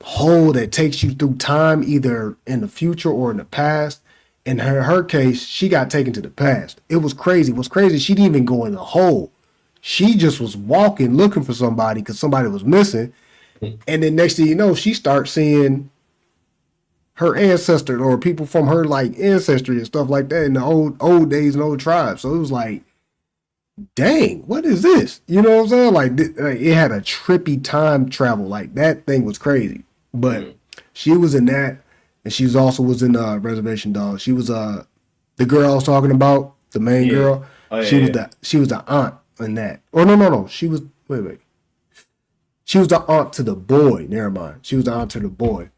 hole that takes you through time, either in the future or in the past. In her case, she got taken to the past. It was crazy. What's crazy, she didn't even go in the hole. She just was walking, looking for somebody because somebody was missing. And then next thing you know, she starts seeing her ancestors or people from her like ancestry and stuff like that in the old days and old tribes. So it was like, dang, what is this? You know what I'm saying? Like it had a trippy time travel. Like that thing was crazy. But she was in that. And she was in Reservation Dogs. She was the girl I was talking about, the main girl. She was the aunt in that. Or no. She was wait. She was the aunt to the boy. Never mind. She was the aunt to the boy.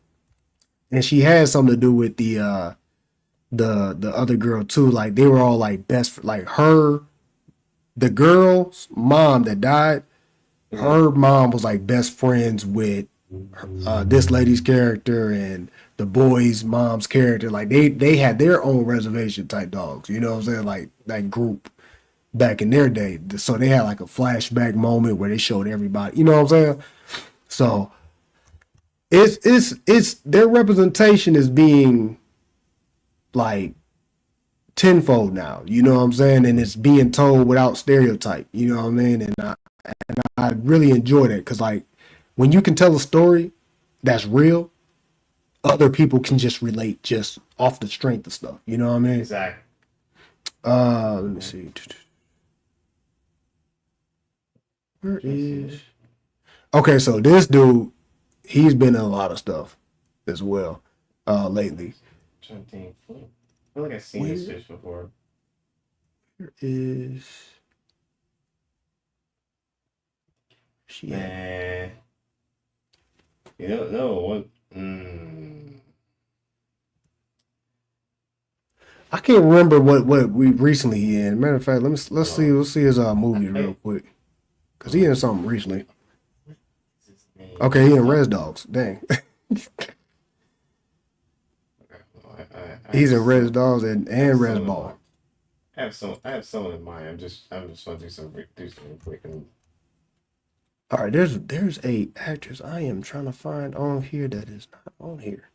And she had something to do with the other girl too. Like they were all like best, like her, the girl's mom that died her mom was like best friends with this lady's character and the boy's mom's character. Like they had their own reservation type dogs. You know what I'm saying? Like that group back in their day. So they had like a flashback moment where they showed everybody. You know what I'm saying? So it's their representation is being like tenfold now. You know what I'm saying? And it's being told without stereotype. You know what I mean? And I really enjoy that because like when you can tell a story that's real, other people can just relate just off the strength of stuff. You know what I mean? Exactly. Let me see. Where is? Okay, so this dude, he's been in a lot of stuff as well lately. I'm trying to think. I feel like I've seen this fish before. Where is she? Nah. You don't know what? I can't remember what we recently in. Matter of fact, let's see his movies real quick, cause he in something recently. Okay, he in Res Dogs. Dang. He's in Res Dogs and Res Ball. I have someone in mind. I'm just want to do something quick. All right, there's a actress I am trying to find on here that is not on here,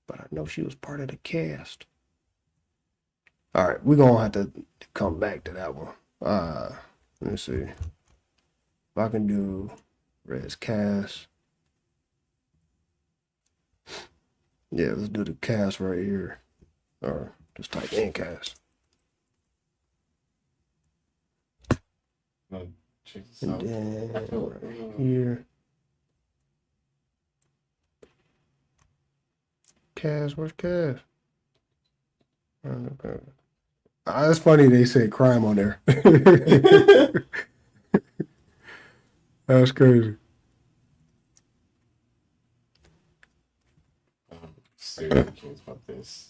but I know she was part of the cast. All right, we're gonna have to come back to that one. Let me see if I can do Res cast. Yeah, let's do the cast right here, or just type in cast. Check this And out. then right here. Cass, where's Cass? Okay. It's funny they say crime on there. That's crazy. Serious about this.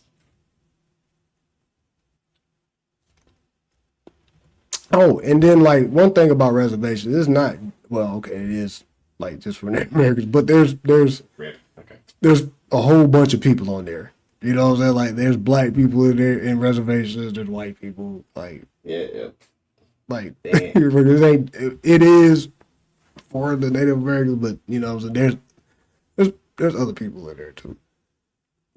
Oh, and then like one thing about reservations, it's not okay, it is like just for Native Americans, but there's a whole bunch of people on there. You know what I'm saying? Like there's black people in there in reservations, there's white people, like like it is for the Native Americans, but you know what I'm saying, there's other people in there too.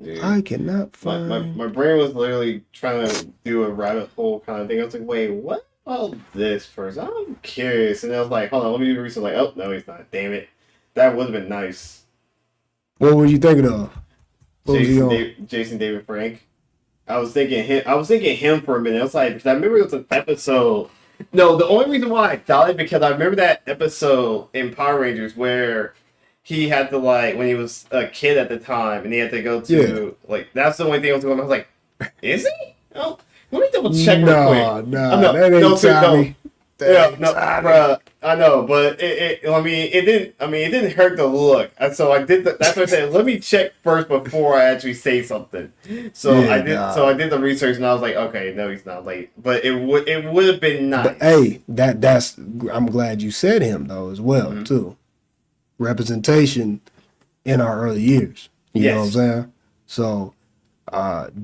Dude, I cannot find my brain was literally trying to do a rabbit hole kind of thing. I was like, wait, what? Oh, this person. I'm curious. And I was like, hold on, let me do research. Like, oh, no, he's not. Damn it. That would have been nice. What were you thinking of? Jason David Frank. I was thinking him for a minute. I was like, because I remember it was an episode. No, the only reason why I thought it because I remember that episode in Power Rangers where he had to like when he was a kid at the time and he had to go to like that's the only thing I was going. I was like, is he? Oh. Let me double check real quick. No, that ain't Tommy. Bruh, I know, but it didn't hurt to look. And so I did that's what I said. Let me check first before I actually say something. So I did the research and I was like, okay, no, he's not late. But it would have been nice. But, hey, that's I'm glad you said him though as well too. Representation in our early years. You know what I'm saying? So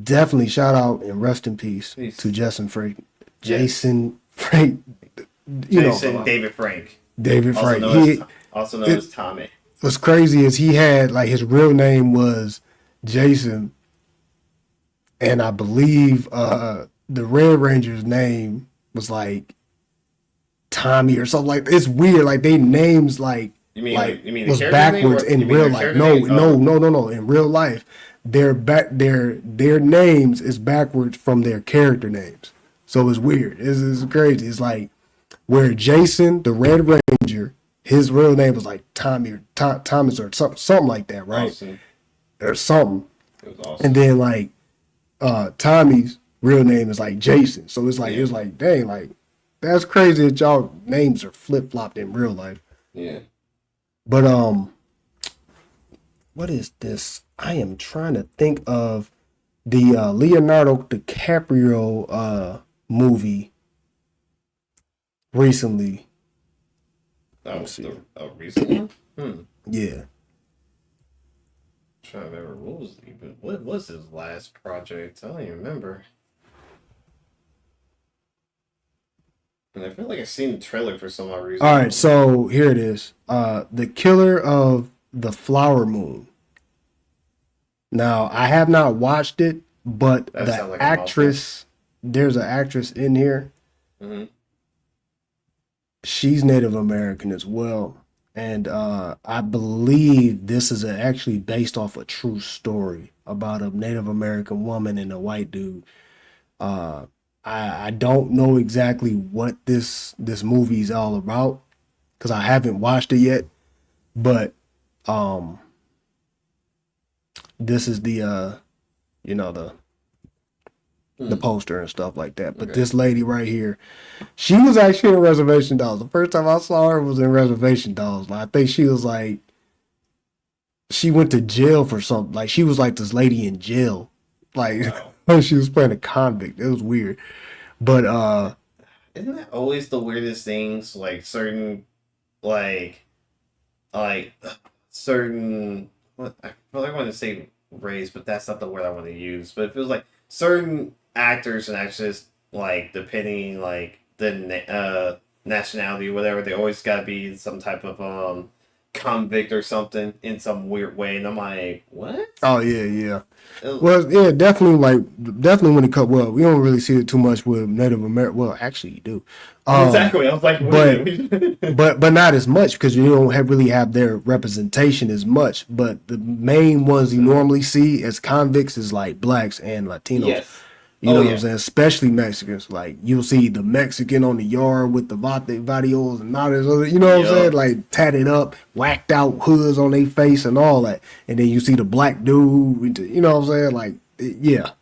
definitely shout out and rest in peace to Jason Frank. David Frank. David Frank. Also known as Tommy. What's crazy is he had like his real name was Jason, and I believe the Red Ranger's name was like Tommy or something like. It's weird. Like they names like you mean was backwards in real life. No. In real life, their names is backwards from their character names. So it's weird. It's crazy. It's like where Jason, the Red Ranger, his real name was like Tommy or Thomas or something like that, right? Awesome. Or something. It was awesome. And then like Tommy's real name is like Jason. So it's like it's like dang, like that's crazy that y'all names are flip flopped in real life. Yeah. But what is this? I am trying to think of the Leonardo DiCaprio movie recently. Oh, see. a recent one? Yeah. Trying to remember what was his last project? I don't even remember. And I feel like I've seen the trailer for some odd reason. All right, so here it is. The Killer of the Flower Moon. Now, I have not watched it, but That the sounds like a actress, there's an actress in here. Mm-hmm. She's Native American as well. And I believe this is actually based off a true story about a Native American woman and a white dude. Uh, I don't know exactly what this movie is all about because I haven't watched it yet. But this is the you know the poster and stuff like that. But this lady right here, she was actually in Reservation Dogs. The first time I saw her was in Reservation Dogs. I think she was like, she went to jail for something. Like she was like this lady in jail. Like she was playing a convict. It was weird. But isn't that always the weirdest things? Like certain, like, like certain. What I feel like I want to say race, but that's not the word I want to use. But it feels like certain actors and actresses, like depending like the nationality or whatever, they always got to be some type of convict or something in some weird way, and I'm like, what? oh yeah. Well, yeah, definitely when it comes. Well, we don't really see it too much with Native American. Well, actually, you do. Exactly. I was like, but not as much because you don't really have their representation as much. But the main ones you normally see as convicts is like blacks and Latinos. Yes. You know what I'm saying? Especially Mexicans. Like you'll see the Mexican on the yard with the vatios and all this other. You know what I'm saying? Like tatted up, whacked out hoods on their face and all that. And then you see the black dude. You know what I'm saying? Like yeah.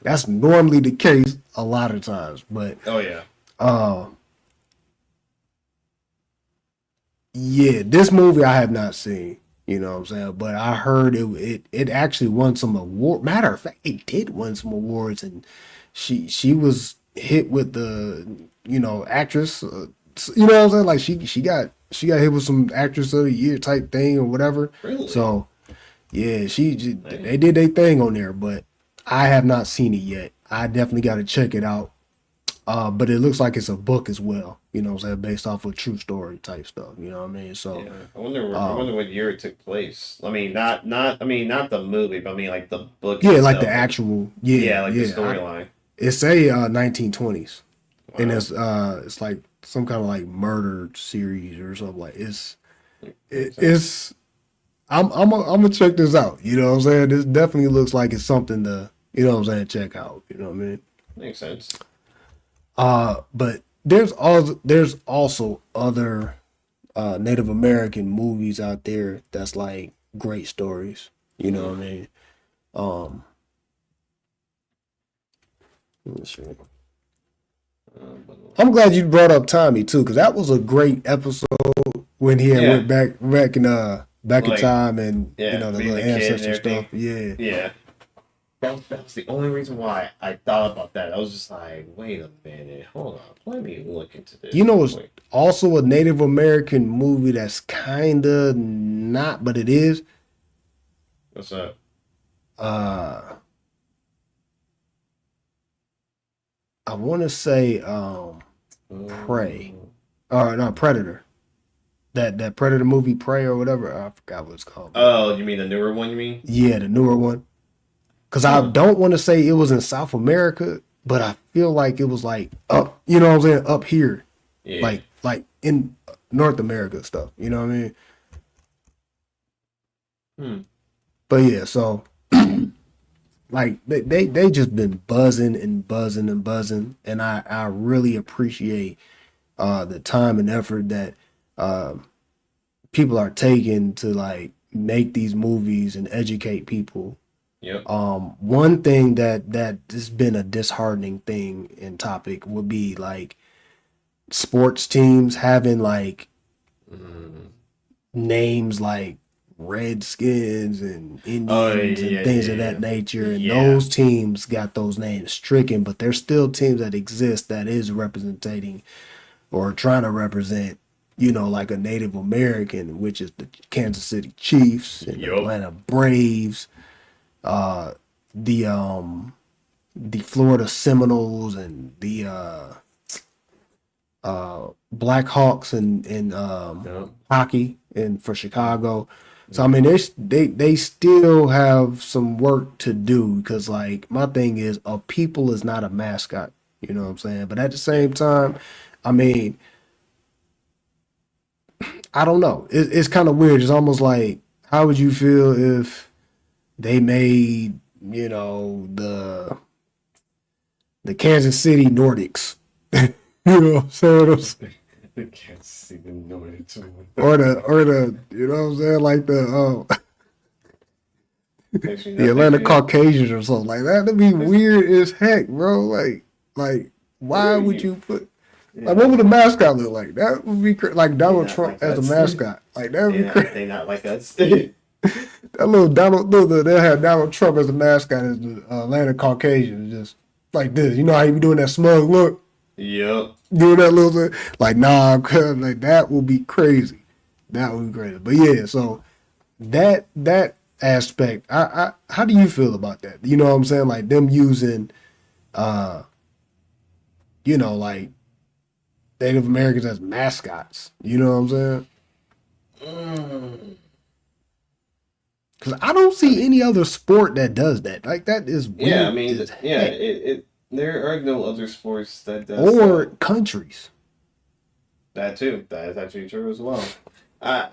That's normally the case a lot of times. But yeah, this movie I have not seen. You know what I'm saying? But I heard it actually won some award. Matter of fact, it did win some awards, and she was hit with the actress. You know what I'm saying? Like she got hit with some actress of the year type thing or whatever. Really? So yeah, they did their thing on there, but I have not seen it yet. I definitely got to check it out. But it looks like it's a book as well, you know what I'm saying, based off of true story type stuff, you know what I mean? So yeah. I wonder what year it took place. I mean, not the movie, but I mean like the book. Yeah, itself. like the actual the storyline. It's a 1920s. Wow. And it's like some kind of like murder series or something like it's I'm gonna check this out, you know what I'm saying? This definitely looks like it's something to, you know what I'm saying, check out, you know what I mean? Makes sense. But there's also other Native American movies out there that's like great stories. You know what I mean? Let me see. I'm glad you brought up Tommy too, because that was a great episode when he went back in time and you know the little ancestor stuff. Yeah. Yeah. That was the only reason why I thought about that. I was just like, wait a minute, hold on, let me look into this. You know, it's also a Native American movie that's kind of not, but it is. What's up? I want to say Prey, or no, Predator. That Predator movie, Prey or whatever. I forgot what it's called. Oh, you mean the newer one? You mean? Yeah, the newer one. Because I don't want to say it was in South America, but I feel like it was like up, you know what I'm saying, up here. Yeah. Like in North America stuff, you know what I mean? But yeah, so like they just been buzzing and buzzing and buzzing, and I really appreciate the time and effort that people are taking to like make these movies and educate people. Yep. One thing that has been a disheartening thing in topic would be like sports teams having like names like Redskins and Indians and things of that nature, and those teams got those names stricken, but there's still teams that exist that is representing or trying to represent like a Native American, which is the Kansas City Chiefs and the Yup. Atlanta Braves, uh, the Florida Seminoles and the Blackhawks and Yup. hockey and for Chicago. So I mean, they still have some work to do because like my thing is a people is not a mascot. You know what I'm saying? But at the same time, I mean, I don't know. It's kind of weird. It's almost like how would you feel if they made the Kansas City Nordics? You know what I'm saying? I can't see the noise. Or the you know what I'm saying, like Actually, the Atlanta Caucasians or something like that. That'd be weird as heck, bro. Like why would you put like what would the mascot look like? That would be like Donald not Trump like as a us. mascot. Like that would be crazy. They not like us. That little they had Donald Trump as a mascot as the Atlanta Caucasians, just like this. You know how you be doing that smug look, Yep. doing that little thing. Like nah, cuz like that would be crazy. That would be crazy. But yeah, so that aspect, I how do you feel about that? You know what I'm saying? Like them using, like Native Americans as mascots. You know what I'm saying? Because I don't see any other sport that does that. Like that is weird. Yeah, I mean, as yeah. heck. It there are no other sports that does Or that. countries. That too. That is actually true as well. I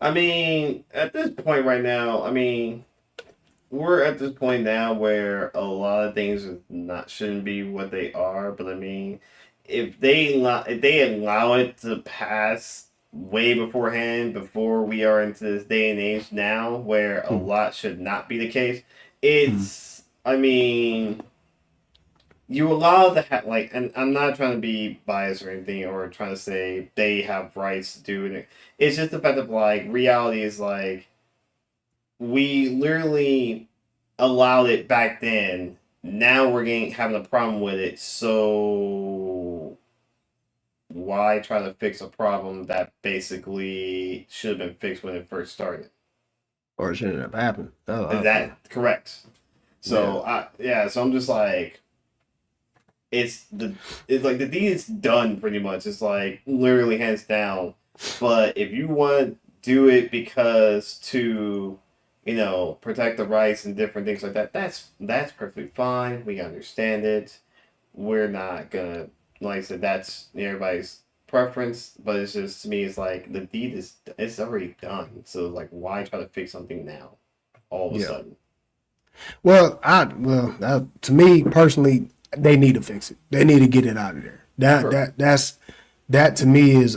I mean, at this point right now, I mean, we're at this point now where a lot of things are not shouldn't be what they are. But I mean, if they allow it to pass way beforehand, before we are into this day and age now, where a Hmm. lot should not be the case, Hmm. it's I mean, you allow the like, and I'm not trying to be biased or anything, or trying to say they have rights to do it. It's just the fact of like reality is like we literally allowed it back then. Now we're getting having a problem with it. So why try to fix a problem that basically should have been fixed when it first started? Or it shouldn't have happened. Is Oh, that correct? yeah. So yeah. So I'm just like it's the it's like the deed is done pretty much. It's like literally hands down. But if you want to do it because to protect the rights and different things like that, that's perfectly fine. We understand it. We're not gonna like I said that's everybody's preference, but it's just to me it's like the deed is it's already done. So like why try to fix something now all of a Yeah. sudden? To me personally, they need to fix it. They need to get it out of there. Sure. That to me is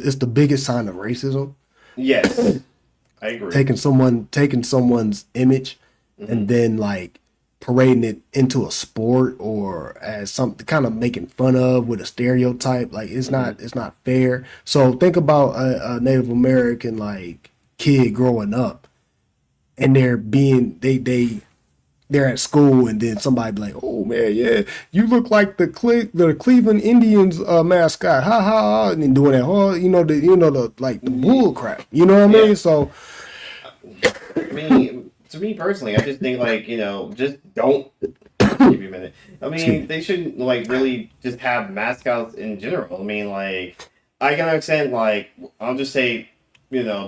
it's the biggest sign of racism. Yes, I agree. Taking someone's image Hmm. and then like parading it into a sport or as something kind of making fun of with a stereotype. Like Hmm. it's not fair. So think about a Native American like kid growing up and they're at school and then somebody be like, oh man, yeah, you look like the Cleveland Indians mascot, ha ha, ha, and then doing that whole, the like the bull crap, you know what I Yeah, mean? So I mean, to me personally, I just think like just don't. Give me a minute. I excuse mean, me. they shouldn't like really just have mascots in general. I mean, like I can understand like I'll just say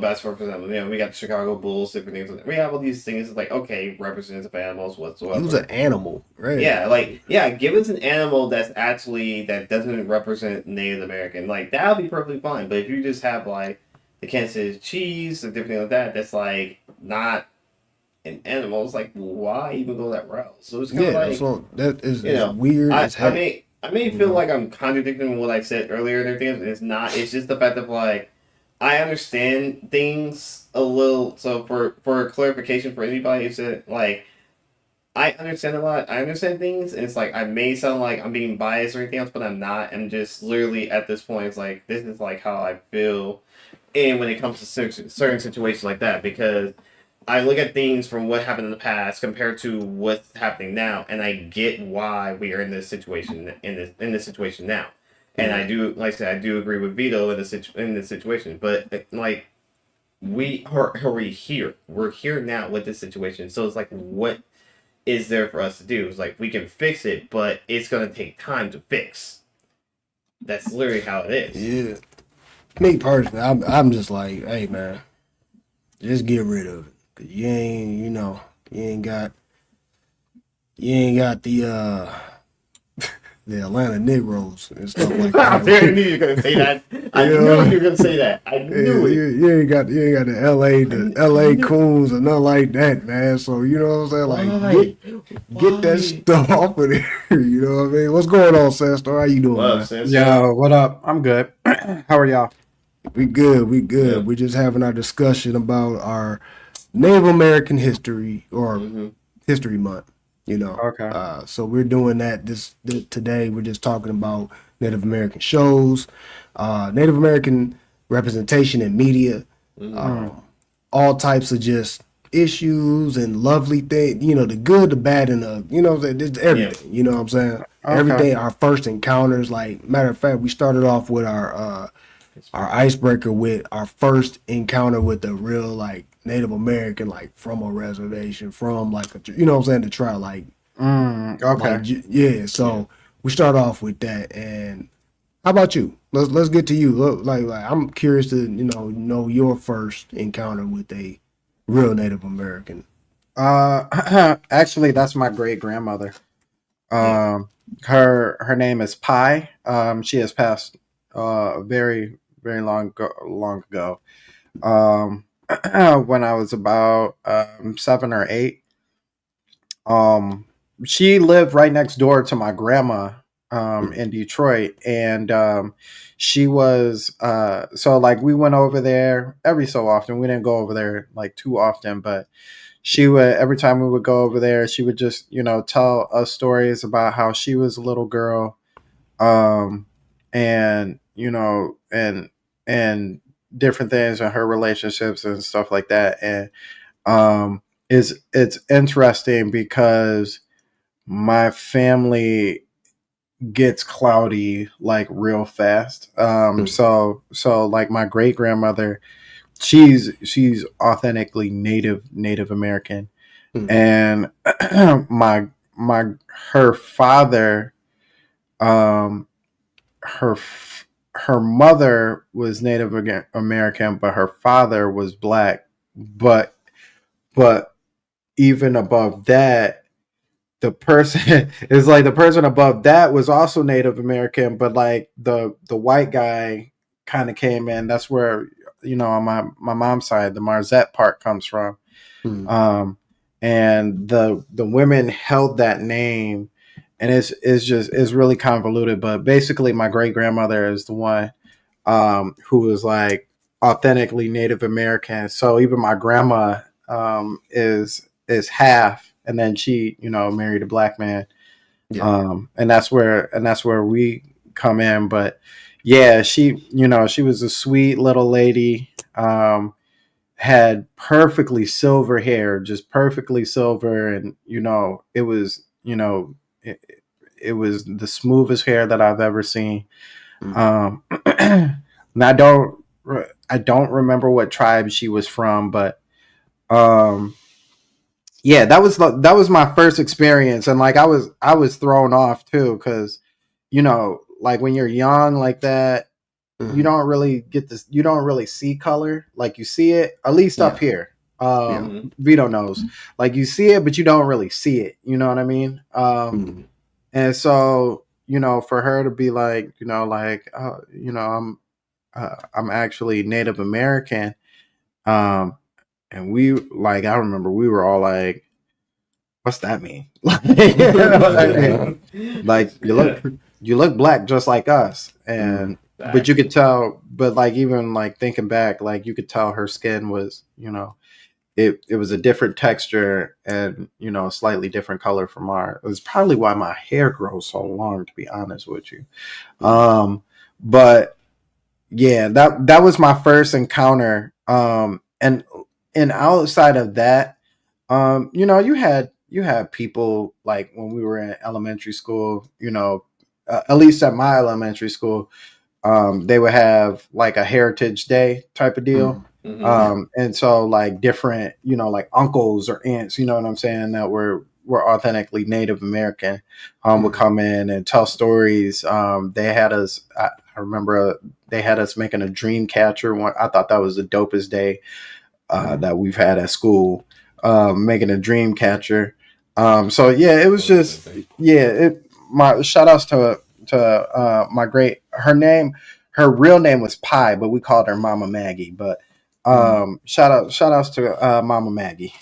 basketball for example. We got the Chicago Bulls, different things. We have all these things. It's like okay, representative animals Use whatsoever. an animal, right? Yeah, like yeah, give us an animal that doesn't represent Native American. Like that would be perfectly fine. But if you just have like the Kansas City cheese or different things like that, that's like not an animal. It's like why even go that route? So it's kind of Yeah, like so that you is know, weird I as I heck. may I may You feel know, like I'm contradicting what I said earlier and everything. It's not. It's just the fact of like I understand things a little. So for clarification for anybody, it's that like I understand a lot. I understand things, and it's like I may sound like I'm being biased or anything else, but I'm not. I'm just literally at this point. It's like this is like how I feel, and when it comes to certain situations like that, because I look at things from what happened in the past compared to what's happening now, and I get why we are in this situation now. And I do, like I said, I do agree with Vito in the situation. But like we are we here? We're here now with this situation. So it's like, what is there for us to do? It's like we can fix it, but it's gonna take time to fix. That's literally how it is. Yeah. Me personally, I'm just like, hey man, just get rid of it. 'Cause you ain't, you ain't got the Atlanta Negroes and stuff like I that. knew you were gonna say that. I You knew know, you were gonna say that. I yeah, knew it. you ain't got the I LA knew. coons or nothing like that, man. So you know what I'm saying? Like Why? get that Why? stuff off of there. You know what I mean? What's going on, Sestor? How you doing, Well, man? since Yo, what up? I'm good. How are y'all? We good, we yeah. good. We just having our discussion about our Native American history or Mm-hmm. History Month. You know, Okay. so we're doing that today. We're just talking about Native American shows, Native American representation in media, Mm-hmm. Mm, all types of just issues and lovely things. You know, the good, the bad, and the it's Yeah. everything. You know what I'm saying? okay. Everything. Our first encounters. Like matter of fact, we started off with our icebreaker with our first encounter with the real like Native American, like from a reservation, from like a, you know what I'm saying, to try Okay. yeah. Yeah. So we start off with that. And how about you? Let's get to you. Like I'm curious to know your first encounter with a real Native American. Actually, that's my great grandmother. Yeah. Her name is Pi. She has passed very very long ago. Um, when I was about 7 or 8. Um, she lived right next door to my grandma Mm, in Detroit, and she was so like we went over there every so often. We didn't go over there like too often, but she would every time we would go over there, she would just tell us stories about how she was a little girl, um, and and different things in her relationships and stuff like that, and um, is it's interesting because my family gets cloudy like real fast. mm, So like my great grandmother, she's authentically Native American, mm, and my my her father, um, her her mother was Native American, but her father was black. But even above that, the person is like the person above that was also Native American, but like the white guy kind of came in. That's where on my mom's side the Marzette part comes from. mm, Um, and the women held that name, and it's really convoluted. But basically, my great grandmother is the one who was like authentically Native American. So even my grandma is half, and then she married a black man, yeah. and that's where we come in. But yeah, she was a sweet little lady. Had perfectly silver hair, just perfectly silver, and it was it was the smoothest hair that I've ever seen. Mm, And I don't remember what tribe she was from, but um, yeah, that was my first experience, and like I was thrown off too because like when you're young like that, you mm, don't really get this, you don't really see color like you see it at least up yeah. here. Yeah. Mm-hmm. Vito knows, like you see it but you don't really see it, you know what I mean? Mm, And so for her to be like like I'm actually Native American. Um, and we like I remember we were all like, "What's that mean?" Like, you know what I mean? yeah. Like you look black just like us, Mm, and but you Facts. could tell. But like even like thinking back, like you could tell her skin was it was a different texture and a slightly different color from ours. It was probably why my hair grows so long, to be honest with you. mm, But yeah, that was my first encounter. And outside of that, you had people like when we were in elementary school, at least at my elementary school, they would have like a Heritage Day type of deal. And so like different, like uncles or aunts, you know what I'm saying, that were authentically Native American, would come in and tell stories. They had us, I remember they had us making a dream catcher one. I thought that was the dopest day that we've had at school, making a dream catcher. So yeah, it was just, my shout outs to my her real name was Pie, but we called her Mama Maggie. But shout outs to Mama Maggie.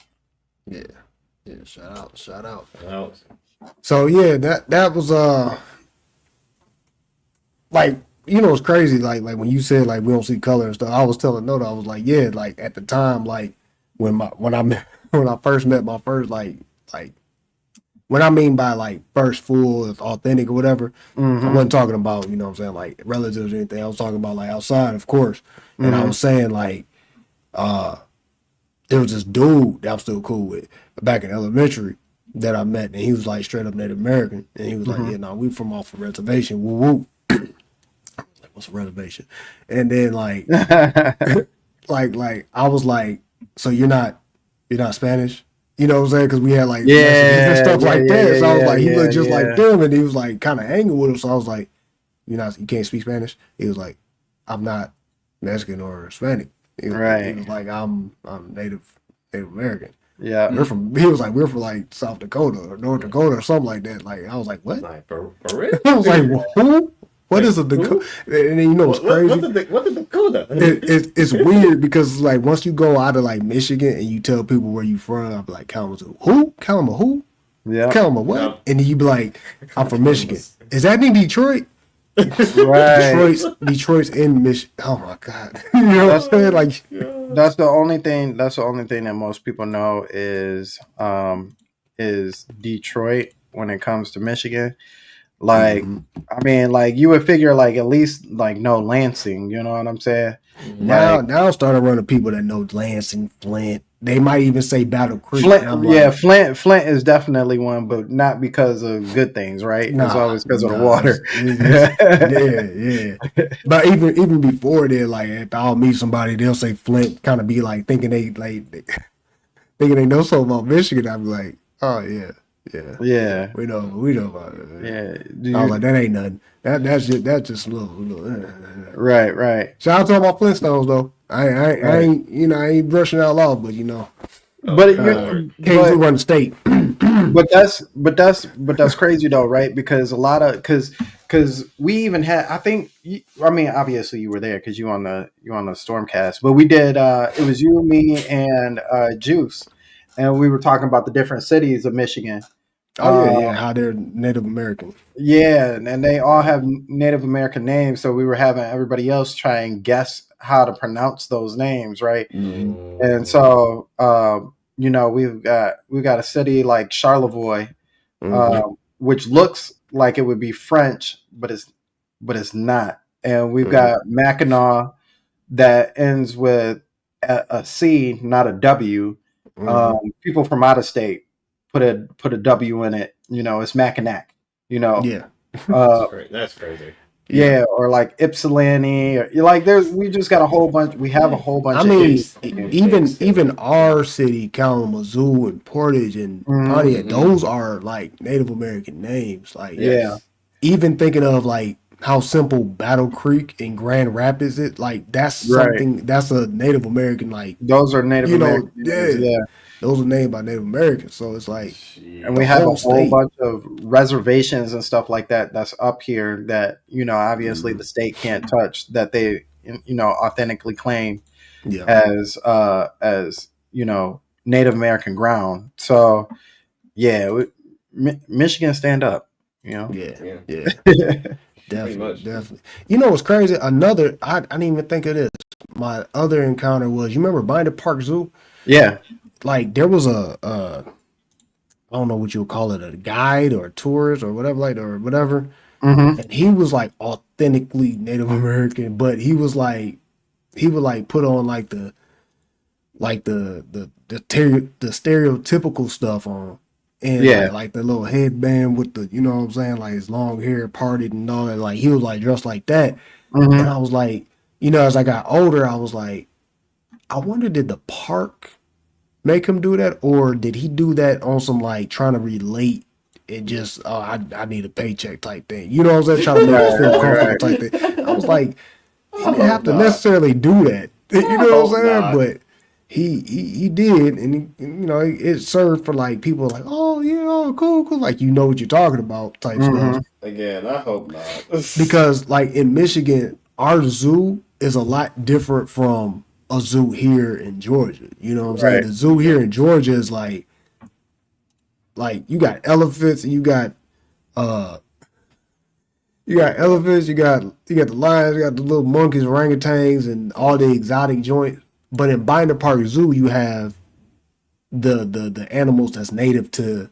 Yeah. Shout out. Well, So yeah, that was like, it's crazy, like when you said like we don't see color and stuff. I was telling Noda, I was like, yeah, like at the time, like when I first met my first like when I mean by like first full authentic or whatever, I wasn't talking about, what I'm saying, like relatives or anything. I was talking about like outside, of course. And I was saying like there was this dude that I'm still cool with back in elementary that I met, and he was like straight up Native American, and he was like, yeah, no, we from off a reservation, woo woo. Like, what's a reservation? And then like like I was like, so you're not Spanish? You know what I'm saying? Because we had like messages and stuff like that. So I was like, he looked just like them, and he was like kind of angry with him. So I was like, you can't speak Spanish? He was like, I'm not Mexican or Hispanic. He was like, I'm Native American. Yeah. He was like, we're from like South Dakota or North Dakota or something like that. Like, I was like, what? like for real? I was like, who? What is a Dakota? And then what's crazy? What's a Dakota? It's weird because like once you go out of like Michigan and you tell people where you from, I'll be like, Kalamazoo. Who? Kalamazoo who? Yeah. Kalamazoo what? Yeah. And then you be like, I'm from Michigan. Is that in Detroit? Right. Detroit's in Michigan. Oh my God. You know what I'm saying? Like, that's the only thing that most people know is Detroit when it comes to Michigan. Like, I mean, like you would figure like at least like no Lansing, you know what I'm saying? Now I'm starting to run to people that know Lansing, Flint. They might even say Battle Creek. Flint is definitely one, but not because of good things, right? It's always because of the water. Yeah. But even before that, like if I'll meet somebody, they'll say Flint, kind of be like thinking they know something about Michigan. I'll be like, oh yeah. We know about it. Yeah. I was like, that ain't nothing. That's just a little. Right. Shout out to all my Flintstones though. I ain't brushing out loud, but can't run the state. but that's crazy though, right? Because because we even had, obviously you were there because you on the Stormcast, but we did it was you, me, and Juice, and we were talking about the different cities of Michigan. How they're Native American. Yeah, and they all have Native American names, so we were having everybody else try and guess how to pronounce those names, right? And so we've got a city like Charlevoix, which looks like it would be French, but it's not. And we've got Mackinac that ends with a C, not a W. People from out of state put a W in it. It's Mackinac. Yeah. That's crazy. Yeah, or like Ypsilanti, or like we just got a whole bunch. We have a whole bunch. I mean, even our city, Kalamazoo and Portage and Pontiac, those are like Native American names. Like, even thinking of like how simple Battle Creek and Grand Rapids is, like that's something that's a Native American. Like those are Native American. Those are named by Native Americans. So it's like, and we have a whole bunch of reservations and stuff like that that's up here that, obviously the state can't touch, that they, authentically claim as Native American ground. So, Michigan stand up, Yeah. Definitely. What's crazy? I didn't even think of this. My other encounter was, you remember Binder Park Zoo? Yeah. Like there was I don't know what you would call it, a guide or a tourist or whatever, and he was like authentically Native American, but he would put on like the stereotypical stuff on, and Yeah. like the little headband with the, you know what I'm saying, like his long hair parted and all that. Like he was like dressed like that, and Hmm. I was like, you know, as I got older, I was like, I wonder did the park make him do that, or did he do that on some like trying to relate and just I need a paycheck type thing. You know what I'm saying? Trying to make us Right, feel right, comfortable right. type thing. I was like, he I didn't have hope to not. necessarily do that. You I know what hope I'm saying? not. But he did, and he, you know it served for like people like, oh yeah, oh cool, cool, like you know what you're talking about type stuff. Hmm. Again, I hope not. Because like in Michigan, our zoo is a lot different from a zoo here in Georgia. You know what I'm saying? Right. The zoo Yeah. here in Georgia is like you got elephants and uh you got elephants, you got the lions, you got the little monkeys, orangutans, and all the exotic joints. But in Binder Park Zoo, you have the animals that's native to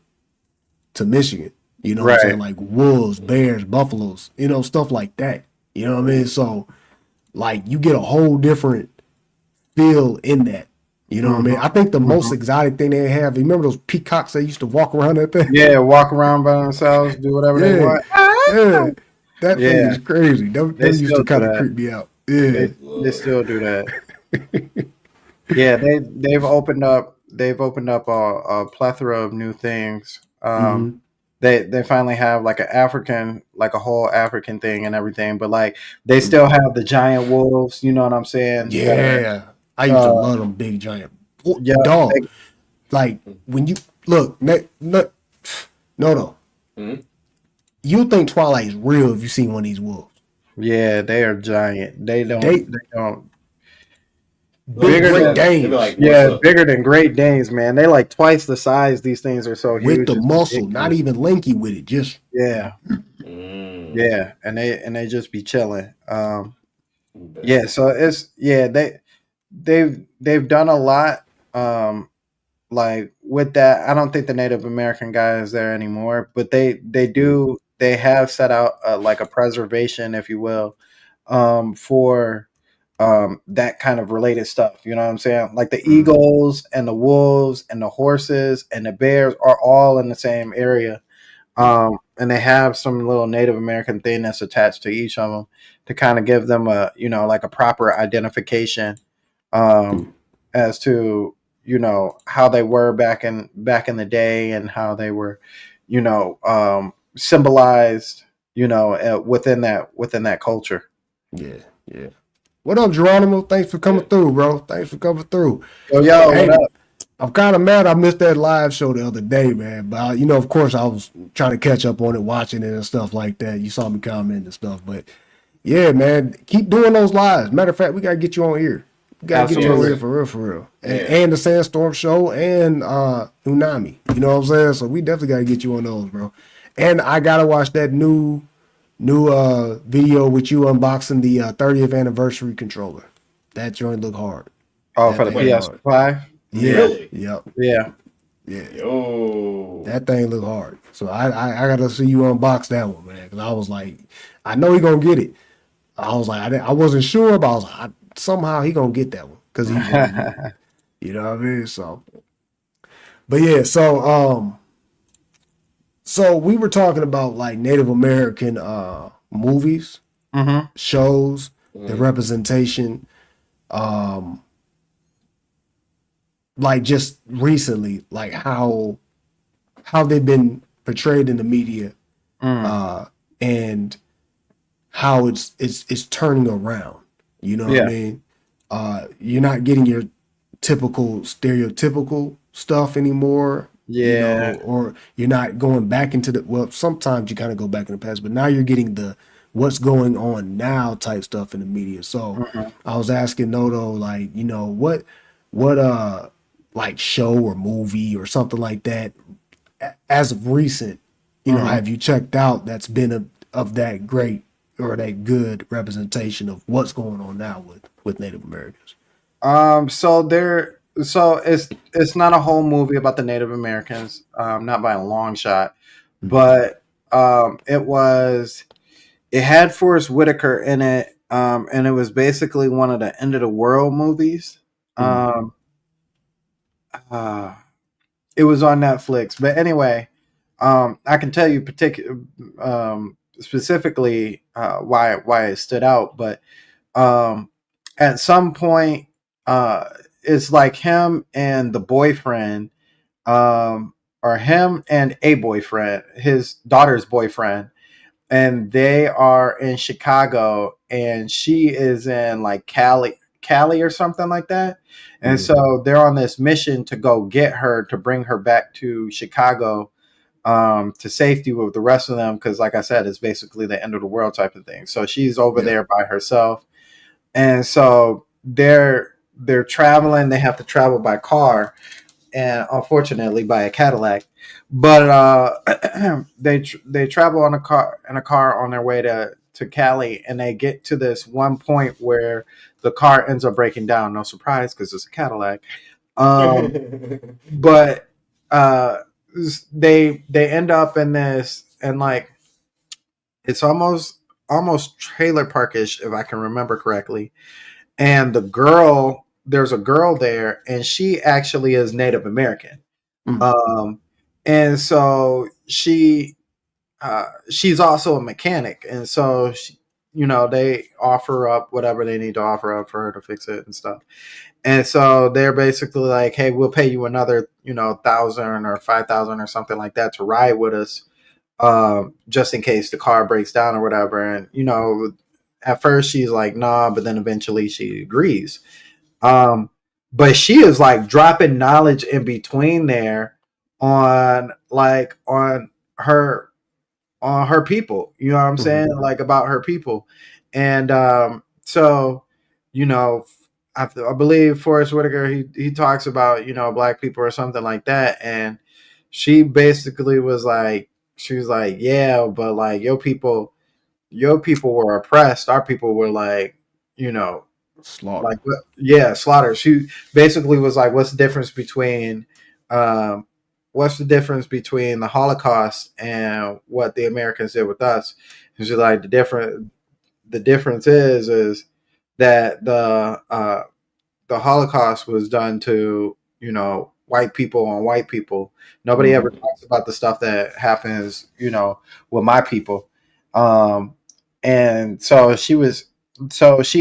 Michigan. You know what I'm saying? Right. Like wolves, bears, buffaloes, you know, stuff like that. You know what I mean? So like you get a whole different feel in that. You know what I Hmm. mean? I think the most Hmm. exotic thing they have, you remember those peacocks that used to walk around that thing? Yeah, walk around by themselves, do whatever they Yeah, want. yeah. That thing Yeah, is crazy. they Them used still to do kind of that. creep me out. They Yeah. they still do that. Yeah, they've opened up a plethora of new things. Hmm. They finally have like an African, like a whole African thing and everything, but like they still have the giant wolves. You know what I'm saying? That are Yeah. I used to uh love them big giant yeah dog. they, Like when you look, no. Hmm? You'll think Twilight is real if you see one of these wolves. yeah, they are giant. They They don't big Like bigger Great than they'd be Danes like, "What's up?" bigger than Great Danes, man. They like twice the size. These things are so with huge. the It's muscle, not ridiculous. even lanky with it. Just Yeah, Mm, yeah, and they just be chilling. bet. Yeah, so it's yeah they've done a lot. Like with that, I don't think the Native American guy is there anymore, but they have set out like a preservation, if you will, for that kind of related stuff. You know what I'm saying? Like the mm, eagles and the wolves and the horses and the bears are all in the same area. And they have some little Native American thing that's attached to each of them to kind of give them a, you know, like a proper identification um, as to, you know, how they were back in the day and how they were, you know, symbolized, you know, within that culture. yeah, yeah. What up, Geronimo? Thanks for Yeah. coming through, bro. Thanks for coming through. Yo, what Hey, up? I'm kind of mad I missed that live show the other day, man. But you know, of course, I was trying to catch up on it, watching it and stuff like that. You saw me comment and stuff, but yeah, man, keep doing those lives. Matter of fact, we gotta get you on here. We gotta get you on here Absolutely. for real. Yeah. And the Sandstorm Show and Unami. You know what I'm saying? So we definitely gotta get you on those, bro. And I gotta watch that new video with you unboxing the 30th anniversary controller. That joint look hard. Oh, That for the thing look Wait, hard. PS5? Yeah, really? yep, Yeah. yeah. Yo. That thing look hard. So I gotta see you unbox that one, man. Cause I was like, I know he gonna get it. I was like, I wasn't sure, but I was like, somehow he gonna get that one. Cause he's you know what I mean? So, but yeah, so we were talking about like Native American movies, Hmm. shows, the Mm, representation, like just recently, like how they've been portrayed in the media, Mm. and how it's turning around. You know what I Yeah. mean? You're not getting your typical stereotypical stuff anymore, you Yeah. know, or you're not going back into the well, sometimes you kind of go back in the past, but now you're getting the what's going on now type stuff in the media. So Mhm. I was asking Noto, like, you know, what like show or movie or something like that as of recent, you know, Mhm. have you checked out that's been of that great or that good representation of what's going on now with Native Americans? So it's not a whole movie about the Native Americans, not by a long shot, but it had Forrest Whitaker in it, and it was basically one of the end of the world movies. Mm-hmm. Um, uh, It was on Netflix. But anyway, I can tell you specifically why it stood out. But um, at some point, uh, it's like him and the boyfriend, or him and a boyfriend, his daughter's boyfriend, and they are in Chicago, and she is in like Cali or something like that. And Mm. so they're on this mission to go get her to bring her back to Chicago, to safety with the rest of them, because like I said, it's basically the end of the world type of thing. So she's over Yeah. there by herself, and so they're traveling. They have to travel by car, and unfortunately by a Cadillac. But they travel on a car on their way to Cali, and they get to this one point where the car ends up breaking down. No surprise, because it's a Cadillac. Um, but uh, they end up in this, and like it's almost trailer parkish, if I can remember correctly. And there's a girl there, and she actually is Native American. Mm. um, and so she's also a mechanic, and so they offer up whatever they need to offer up for her to fix it and stuff. And so they're basically like, "Hey, we'll pay you another 1,000 or 5,000 or something like that to ride with us, just in case the car breaks down or whatever." And at first she's like, "Nah," but then eventually she agrees. Um, but she is like dropping knowledge in between there on her people. You know what I'm Mhm. saying? Like about her people. And so, you know, I believe Forrest Whitaker, he talks about, black people or something like that. And she basically she was like, yeah, but like your people were oppressed. Our people were like, you know, Slaughter. yeah, slaughter. She basically was like, um what's the difference between the Holocaust and what the Americans did with us? And she's like, the difference is that the Holocaust was done to, white people on white people. Nobody ever Mhm. talks about the stuff that happens, with my people. Um, and so she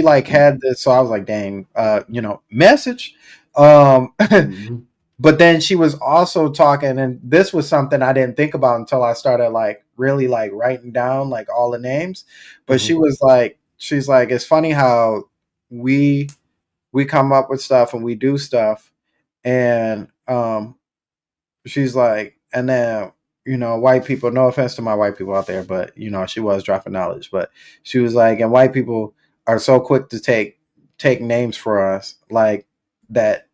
like had this. So I was like, dang, message. Um, Mhm. but then she was also talking, and this was something I didn't think about until I started like really like writing down like all the names. But Mhm. she's like, it's funny how we we come up with stuff and we do stuff, and she's like, and then white people, no offense to my white people out there, but she was dropping knowledge. But she was like, and white people are so quick to take names for us like that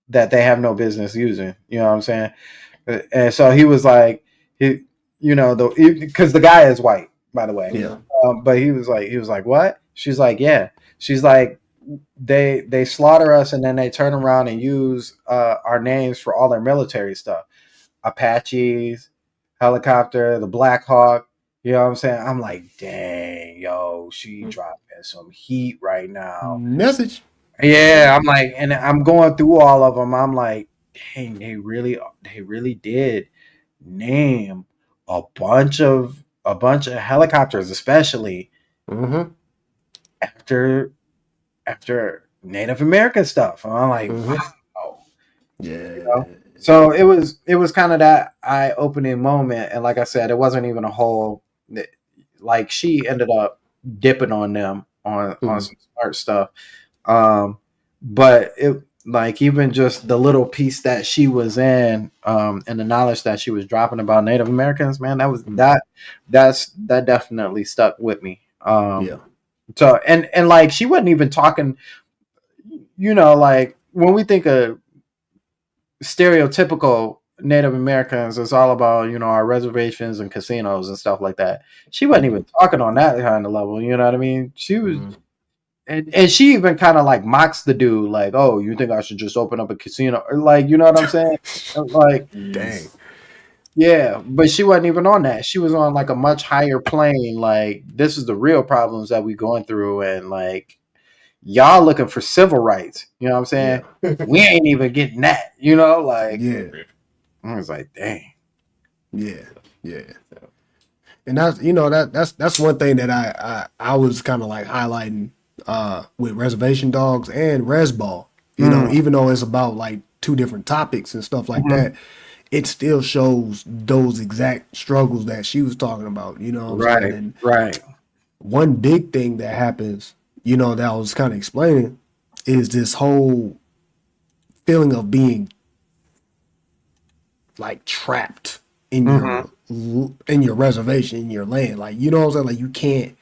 they have no business using, you know what I'm saying? And so he was like, he because the guy is white, by the way. Yeah. But he was like, what? She's like, yeah. She's like, they slaughter us, and then they turn around and use our names for all their military stuff. Apaches, helicopter, the Black Hawk. You know what I'm saying? I'm like, dang, yo, she dropping some heat right now. Message. Yeah, I'm like, and I'm going through all of them. I'm like, dang, they really did name a bunch of helicopters, especially Mhm. after Native American stuff. And I'm like, Mhm. wow, you know. Yeah. So it was kind of that eye opening moment, and like I said, it wasn't even a whole. Like she ended up dipping on them on Mhm. some smart stuff. But it like even just the little piece that she was in, and the knowledge that she was dropping about Native Americans, man, Mhm. that definitely stuck with me. Yeah. So and like she wasn't even talking, like when we think of stereotypical Native Americans, it's all about, our reservations and casinos and stuff like that. She wasn't Mhm. even talking on that kind of level, you know what I mean? She was. Mhm. And she even kind of like mocks the dude, like, "Oh, you think I should just open up a casino?" Or like, you know what I'm saying? Like, Dang. yeah, but she wasn't even on that. She was on like a much higher plane. Like, this is the real problems that we going through, and like, y'all looking for civil rights. You know what I'm saying? Yeah. We ain't even getting that. Like, Yeah. I was like, dang. Yeah, yeah. And that's that's one thing that I was kind of like highlighting with Reservation Dogs and Resball. Even though it's about like two different topics and stuff like that, it still shows those exact struggles that she was talking about. You know what I'm saying? Right, And right. one big thing that happens, that I was kind of explaining, is this whole feeling of being like trapped in your reservation, in your land. Like, you know what I'm saying? Like, you can't,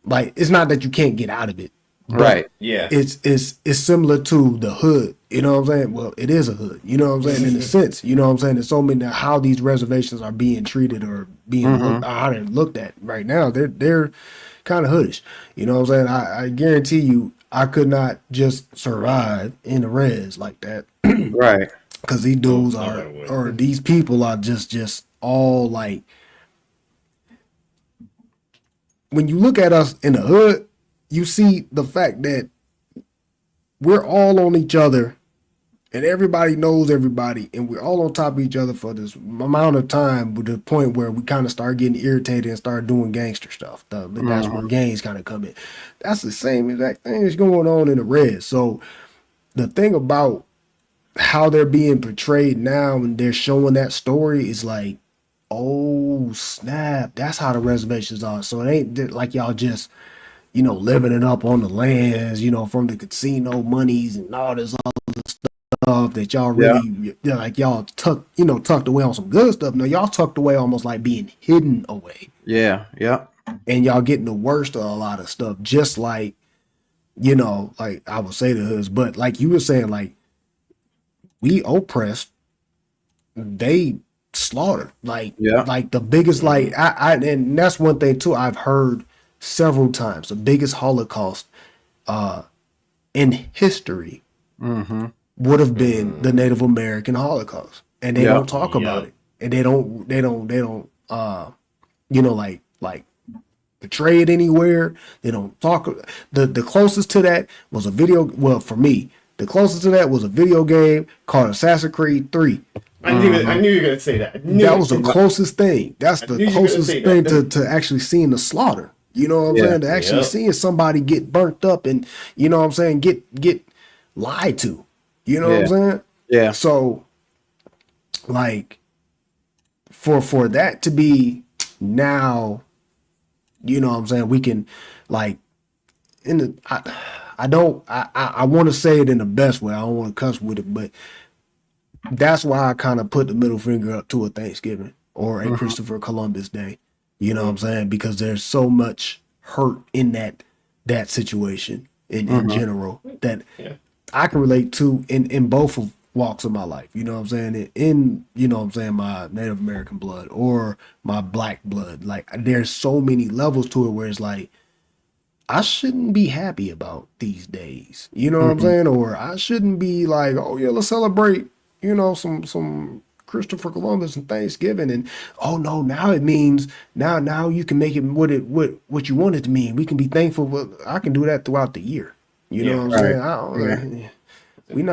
like, it's not that you can't get out of it, but Right. Yeah. it's similar to the hood. You know what I'm saying? Well, it is a hood. You know what I'm saying? In a sense, you know what I'm saying? There's so many how these reservations are being treated or being how they're looked at right now. They're kind of hoodish. You know what I'm saying? I guarantee you, I could not just survive in the res like that. Right. Because these dudes nobody would. or these people are just all like, when you look at us in the hood, you see the fact that we're all on each other and everybody knows everybody and we're all on top of each other for this amount of time, to the point where we kind of start getting irritated and start doing gangster stuff. That's where gangs kind of come in. That's the same exact thing that's going on in the res. So the thing about how they're being portrayed now and they're showing that story is like, oh snap, that's how the reservations are. So it ain't like y'all just, living it up on the lands, from the casino monies and all this other stuff that y'all really, like y'all tucked away on some good stuff. No, y'all tucked away almost like being hidden away. Yeah. Yeah. And y'all getting the worst of a lot of stuff, just like, like I would say to hers, but like you were saying, like, we oppressed, they slaughtered. Like, like the biggest, like, and that's one thing too, I've heard several times, the biggest Holocaust in history would have been the Native American Holocaust. And they don't talk about it. And they don't like portray it anywhere. They don't talk. The closest to that was a video. Well, for me, the closest to that was a video game called Assassin's Creed 3. I knew you were gonna say that. That was the closest thing. That's the closest thing to actually seeing the slaughter. You know what I'm saying? To actually seeing somebody get burnt up and, you know what I'm saying, get lied to. You know what I'm saying? Yeah. So, like, for that to be now, you know what I'm saying, we can, like, I want to say it in the best way. I don't want to cuss with it, but that's why I kind of put the middle finger up to a Thanksgiving or a Christopher Columbus Day. You know what I'm saying? Because there's so much hurt in that situation in general that I can relate to in both of walks of my life. You know what I'm saying? In you know what I'm saying, my Native American blood or my black blood. Like, there's so many levels to it where it's like, I shouldn't be happy about these days. You know what I'm saying? Or I shouldn't be like, oh yeah, let's celebrate, some Christopher Columbus and Thanksgiving, and oh no, now it means now you can make it what you want it to mean. We can be thankful. Well, I can do that throughout the year. You know what I'm saying? We're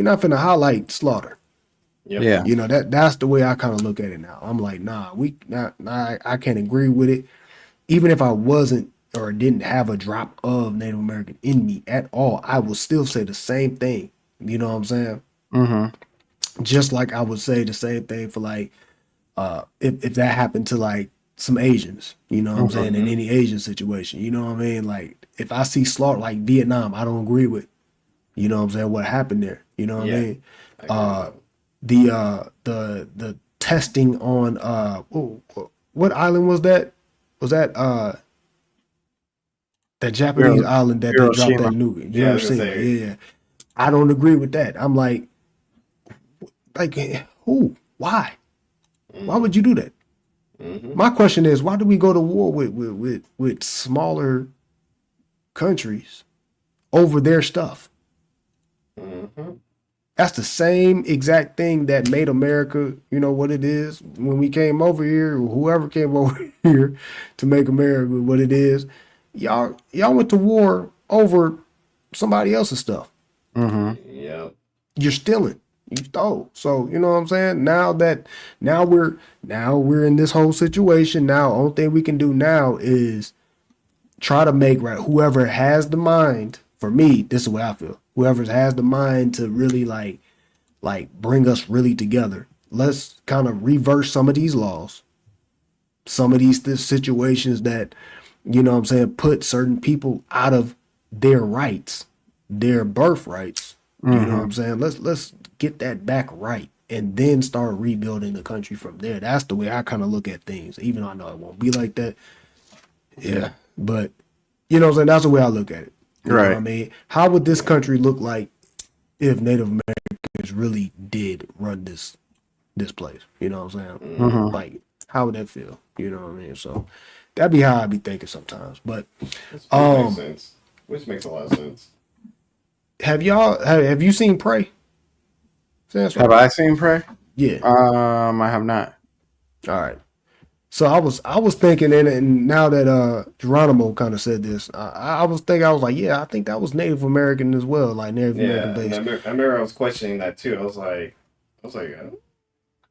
not finna highlight slaughter. Yep. Yeah. That's the way I kind of look at it now. I'm like, I can't agree with it. Even if I wasn't or didn't have a drop of Native American in me at all, I would still say the same thing. You know what I'm saying? Just like I would say the same thing for like, if that happened to like some Asians, you know what I'm saying, in any Asian situation, you know what I mean? Like, if I see slaughter like Vietnam, I don't agree with, you know what I'm saying, what happened there, you know what I mean? The testing on what island was that? Was that that Japanese island that they dropped that nuke? Yeah. I don't agree with that. I'm like who? Why? Why would you do that? My question is, why do we go to war with smaller countries over their stuff? That's the same exact thing that made America, what it is when we came over here, or whoever came over here to make America what it is. Y'all went to war over somebody else's stuff. Yeah. You're stealing. You stole. So you know what I'm saying? Now we're in this whole situation. Now, only thing we can do now is try to make right. Whoever has the mind, for me, this is the way I feel. Whoever has the mind to really like bring us really together. Let's kind of reverse some of these laws, some of these situations that, you know what I'm saying, put certain people out of their rights, their birthrights. You know what I'm saying? Let's get that back right and then start rebuilding the country from there. That's the way I kind of look at things, even though I know it won't be like that. Yeah. But you know what I'm saying? That's the way I look at it. You know what I mean? How would this country look like if Native Americans really did run this place? You know what I'm saying? Like, how would that feel? You know what I mean? So that'd be how I'd be thinking sometimes. But Which makes sense. Which makes a lot of sense. have you seen Prey? Have I seen Prey? Yeah. I have not. All right. So I was thinking, and now that Geronimo kind of said this, I was like, yeah, I think that was Native American as well, like Native American based. I remember I was questioning that too. I was like,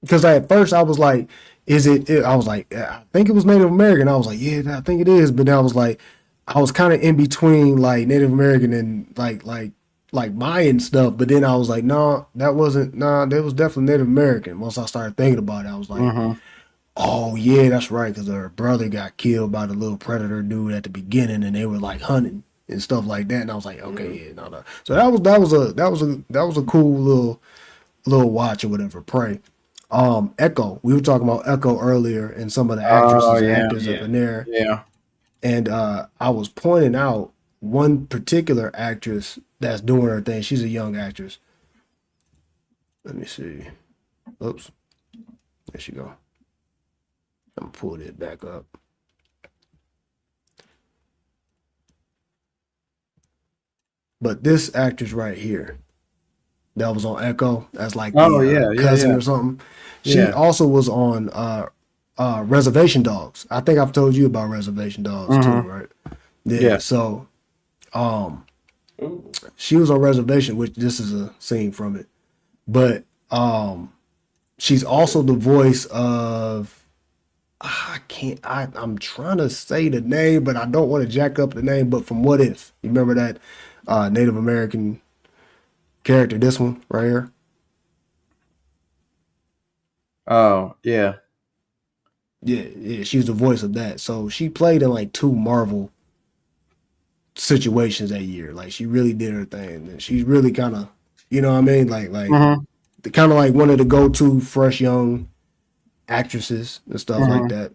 because at first I was like, I was like, I think it was Native American. I was like, yeah, I think it is. But then I was like, I was kind of in between like Native American and like Mayan stuff. But then I was like, no, that wasn't. No, that was definitely Native American. Once I started thinking about it, I was like, oh yeah, that's right. Because her brother got killed by the little predator dude at the beginning, and they were like hunting and stuff like that. And I was like, okay, yeah, no. So that was a cool little watch or whatever. Prey. Echo. We were talking about Echo earlier and some of the actresses and actors up in there. Yeah. And I was pointing out one particular actress that's doing her thing. She's a young actress. Let me see. Oops. There she go. I'm gonna pull it back up. But this actress right here, that was on Echo, that's like the cousin or something. She also was on Reservation Dogs. I think I've told you about Reservation Dogs too, right? Yeah. So she was on Reservation, which this is a scene from it. But she's also the voice of I'm trying to say the name, but I don't want to jack up the name, but from What If. You remember that Native American character, this one right here? Oh, yeah. Yeah, she's the voice of that. So she played in like 2 Marvel situations that year. Like she really did her thing. And she's really kind of, you know what I mean? Like kind of like one of the go-to fresh young actresses and stuff like that.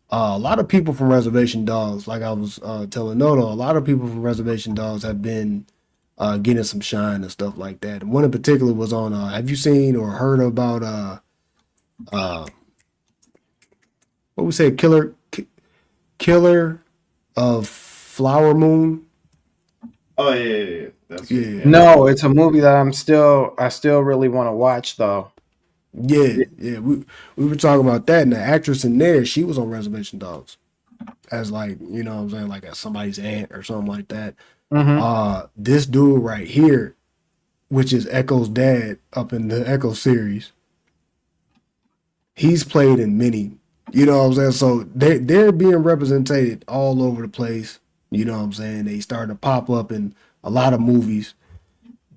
A lot of people from Reservation Dogs, like I was telling Noto, a lot of people from Reservation Dogs have been getting some shine and stuff like that. And one in particular was on, have you seen or heard about what we say, Killer of Flower Moon? oh yeah. That's No, it's a movie that I still really want to watch though. Yeah. We were talking about that, and the actress in there, she was on Reservation Dogs as like, you know what I'm saying, like as somebody's aunt or something like that. This dude right here, which is Echo's dad up in the Echo series, he's played in many, you know what I'm saying? So they're being represented all over the place. You know what I'm saying? They started to pop up in a lot of movies.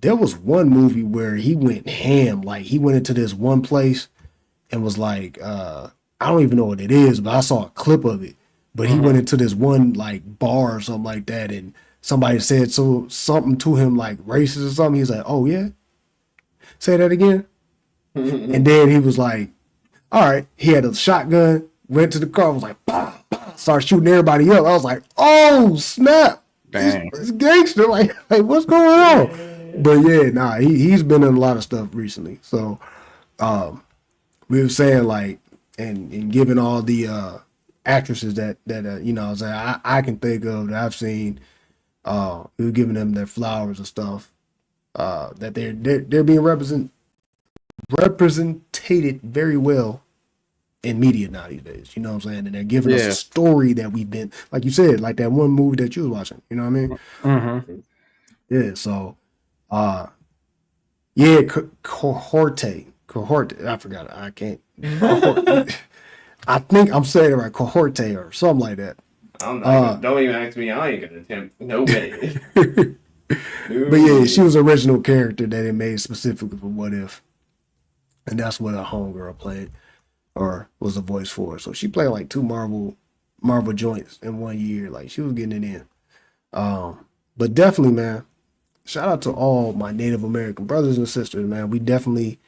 There was one movie where he went ham. Like he went into this one place and was like, I don't even know what it is, but I saw a clip of it. But he went into this one like bar or something like that, and somebody said something to him like racist or something. He's like, oh yeah? Say that again? And then he was like, all right. He had a shotgun, went to the car, was like, bah, bah, started shooting everybody up. I was like, oh snap. Dang. It's gangster. Like what's going on? But yeah, nah, he's been in a lot of stuff recently. So we were saying like, and given all the actresses that you know what I'm saying, I can think of that I've seen, we were giving them their flowers and stuff, that they're being represented very well in media now these days. You know what I'm saying? And they're giving us a story that we've been, like you said, like that one movie that you was watching. You know what I mean? Yeah. So Yeah, cohort. I forgot it. I can't. Cohort. I think I'm saying it right. Cohorte or something like that. Don't even ask me. I ain't gonna attempt. No way. But yeah, she No. was original character that they made specifically for What If, and that's what a homegirl played or was the voice for. So she played like two Marvel joints in 1 year. Like she was getting it in. But definitely, man, shout out to all my Native American brothers and sisters, man. We definitely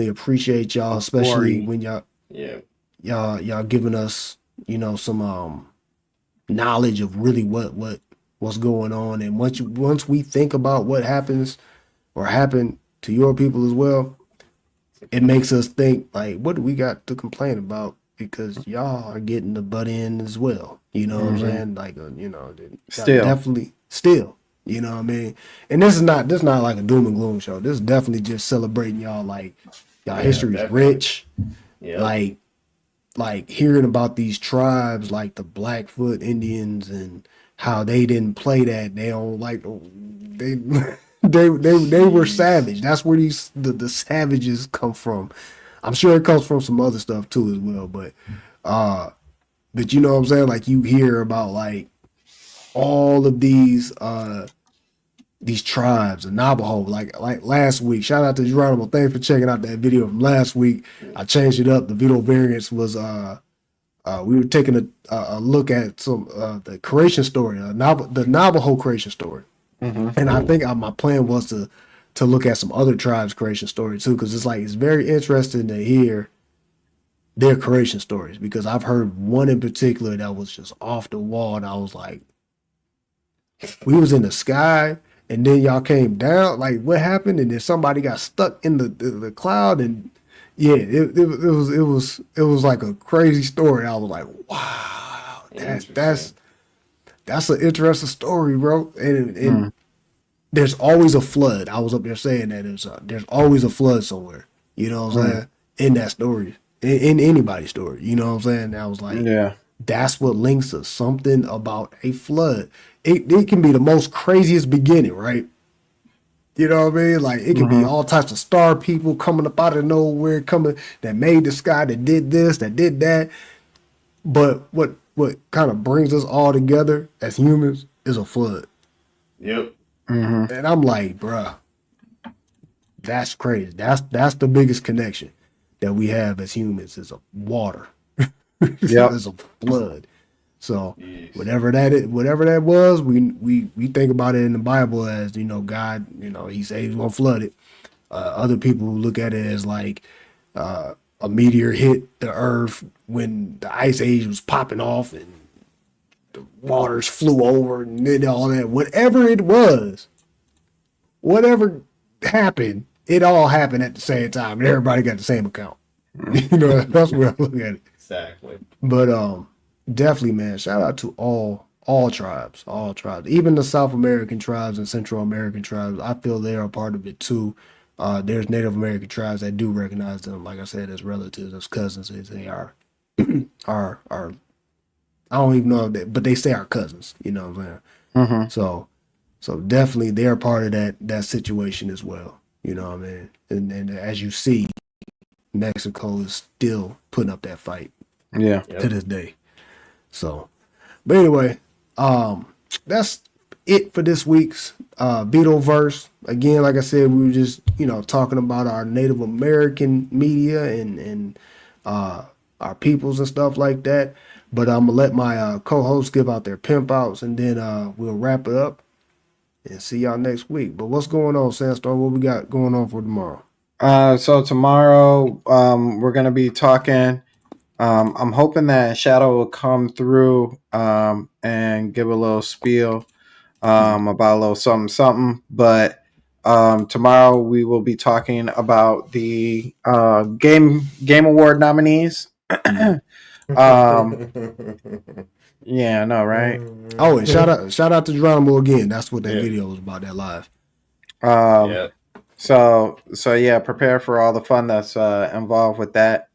appreciate y'all, especially Corey. when y'all Yeah. y'all giving us, some knowledge of really what's going on. And once we think about what happens or happened to your people as well, it makes us think like, what do we got to complain about? Because y'all are getting the butt in as well. You know what I'm saying? Like, Still. definitely still. You know what I mean? And this is not like a doom and gloom show. This is definitely just celebrating y'all. Like, y'all Yeah, history is definitely. rich. Yep. Like hearing about these tribes like the Blackfoot Indians and how they didn't play that. They don't like they they were savage. That's where the savages come from. I'm sure it comes from some other stuff too as well, but you know what I'm saying? Like you hear about like all of these tribes, the Navajo, like last week. Shout out to Geronimo. Thanks for checking out that video from last week. I changed it up. The Vito variants was we were taking a look at some the creation story, the Navajo creation story, and I think my plan was to look at some other tribes' creation story too, because it's very interesting to hear their creation stories. Because I've heard one in particular that was just off the wall, and I was like, we was in the sky. And then y'all came down. Like, what happened? And then somebody got stuck in the cloud. And yeah, it was like a crazy story. I was like, wow, that's Interesting. that's an interesting story, bro. And there's always a flood. I was up there saying that there's always a flood somewhere. You know what I'm saying? In that story, in anybody's story. You know what I'm saying? And I was like, Yeah. that's what links us. Something about a flood. It can be the most craziest beginning, right? You know what I mean? Like it can be all types of star people coming up out of nowhere, coming that made the sky, that did this, that did that. But what kind of brings us all together as humans is a flood. Yep. And I'm like, bruh, that's crazy. That's the biggest connection that we have as humans is a water. Yep. Is a flood. So Yes. whatever that was, we think about it in the Bible as God, He said He's gonna flood it. Other people look at it as like a meteor hit the earth when the ice age was popping off and the waters flew over and did all that. Whatever it was, whatever happened, it all happened at the same time, and everybody got the same account. That's where I look at it. Exactly. But definitely, man, shout out to all tribes, even the South American tribes and Central American tribes. I feel they are a part of it too. There's Native American tribes that do recognize them, like I said, as relatives, as cousins, as they are. I don't even know if but they say our cousins. You know what I'm saying? So definitely they're part of that situation as well. You know what I mean? And as you see, Mexico is still putting up that fight Yeah. to this day. So, but anyway, that's it for this week's VitoVerse. Again, like I said, we were just talking about our Native American media and our peoples and stuff like that. But I'm gonna let my co-hosts give out their pimp outs, and then we'll wrap it up and see y'all next week. But what's going on, Sandstorm? What we got going on for tomorrow? So tomorrow, we're gonna be talking. I'm hoping that Shadow will come through and give a little spiel about a little something. But tomorrow we will be talking about the game award nominees. Yeah, I know, right? Oh, and shout out to Geronimo again. That's what that video was about. That live. Yep. So yeah, prepare for all the fun that's involved with that.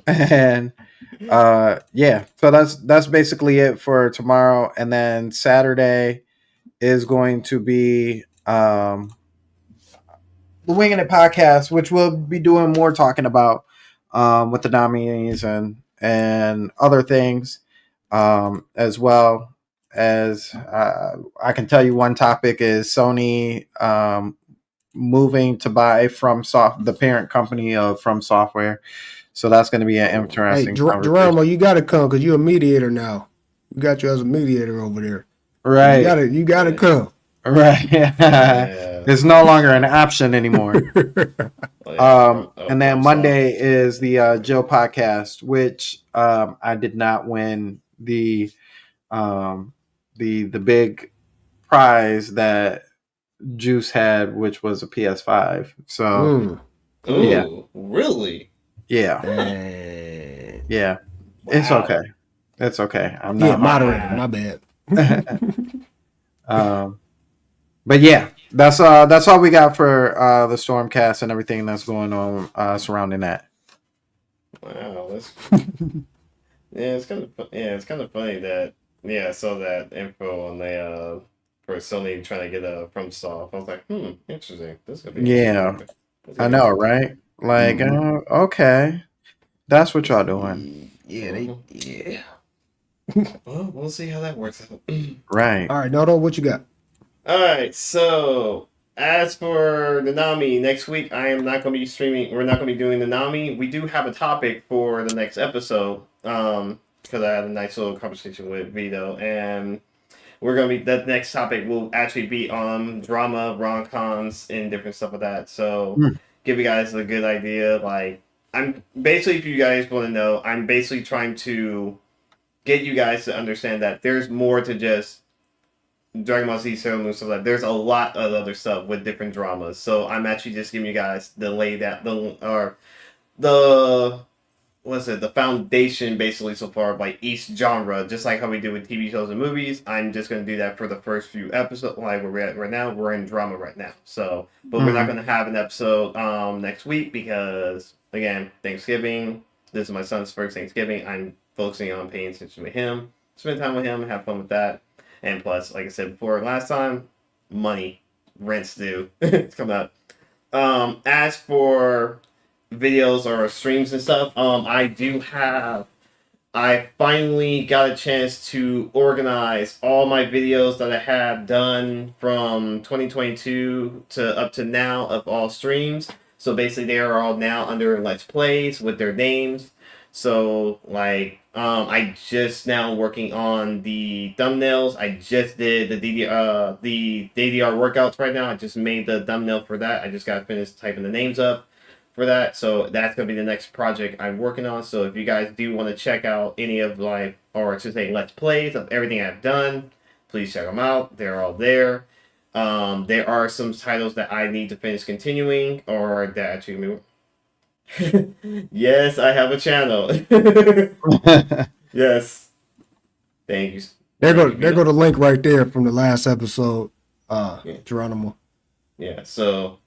And yeah, so that's basically it for tomorrow. And then Saturday is going to be um, the Winging It podcast, which we'll be doing more talking about with the nominees and other things, as well as I can tell you one topic is Sony moving to buy the parent company of From Software. So that's going to be an Hey, interesting conversation. Geronimo, you got to come because you're a mediator now. We got you as a mediator over there. Right. You gotta come. Right. Yeah. It's no longer an option anymore. Oh, yeah. And then Monday is the Joe podcast, which I did not win the big prize that Juice had, which was a PS5. So Ooh, yeah, really? yeah, Wow. it's okay. It's okay. I'm Yeah, not moderator. My bad. But yeah, that's all we got for the Stormcast and everything that's going on surrounding that. Wow, that's it's kind of funny that I saw that info on the for Sony trying to get a from Soft. I was like, interesting. This could be interesting. I know, right? Like, okay, that's what y'all doing, Yeah. Well, we'll see how that works out. right? All right, Noto, what you got? All right, so as for the Nami, next week I am not going to be streaming. We're not going to be doing the Nami. We do have a topic for the next episode, because I had a nice little conversation with Vito, and we're going to be that next topic will actually be on drama, rom-coms, and different stuff like that. So give you guys a good idea. Like I'm basically, if you guys want to know, I'm basically trying to get you guys to understand that there's more to just Dragon Ball Z, Sailor Moon, stuff like that. There's a lot of other stuff with different dramas. So I'm actually just giving you guys the foundation basically so far of like each genre, just like how we do with TV shows and movies. I'm just gonna do that for the first few episodes. Like where we're at right now, we're in drama right now. So, but we're not gonna have an episode next week because again, Thanksgiving. This is my son's first Thanksgiving. I'm focusing on paying attention to him, spend time with him, have fun with that. And plus, like I said before, last time, money, rent's due. It's coming up. As for videos or streams and stuff, I finally got a chance to organize all my videos that I have done from 2022 to up to now of all streams. So basically, they are all now under Let's Plays with their names. So I just now working on the thumbnails. I just did the DDR workouts right now. I just made the thumbnail for that. I just got to finish typing the names up for that. So that's gonna be the next project I'm working on. So if you guys do want to check out any of or I should say Let's Plays of everything I've done, please check them out. They're all there. There are some titles that I need to finish continuing or that actually. Yes, I have a channel. Yes. Thank you. There go the link right there from the last episode, Geronimo. So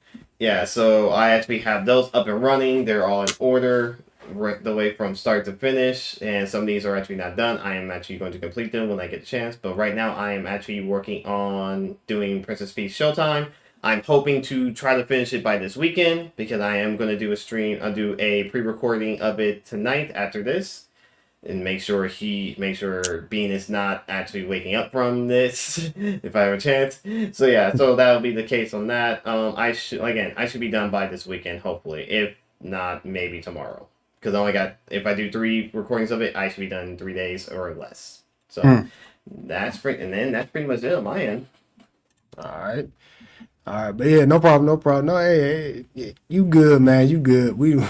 I actually have those up and running. They're all in order, the way from start to finish, and some of these are actually not done. I am actually going to complete them when I get a chance, but right now I am actually working on doing Princess Peach Showtime. I'm hoping to try to finish it by this weekend because I am going to do a stream. I'll do a pre-recording of it tonight after this, and make sure Bean is not actually waking up from this if I have a chance. So yeah, so that'll be the case on that. I should be done by this weekend, hopefully. If not, maybe tomorrow. Because if I do 3 recordings of it, I should be done in 3 days or less. So that's pretty much it on my end. All right, but yeah, no problem. No, hey, you good, man? You good? We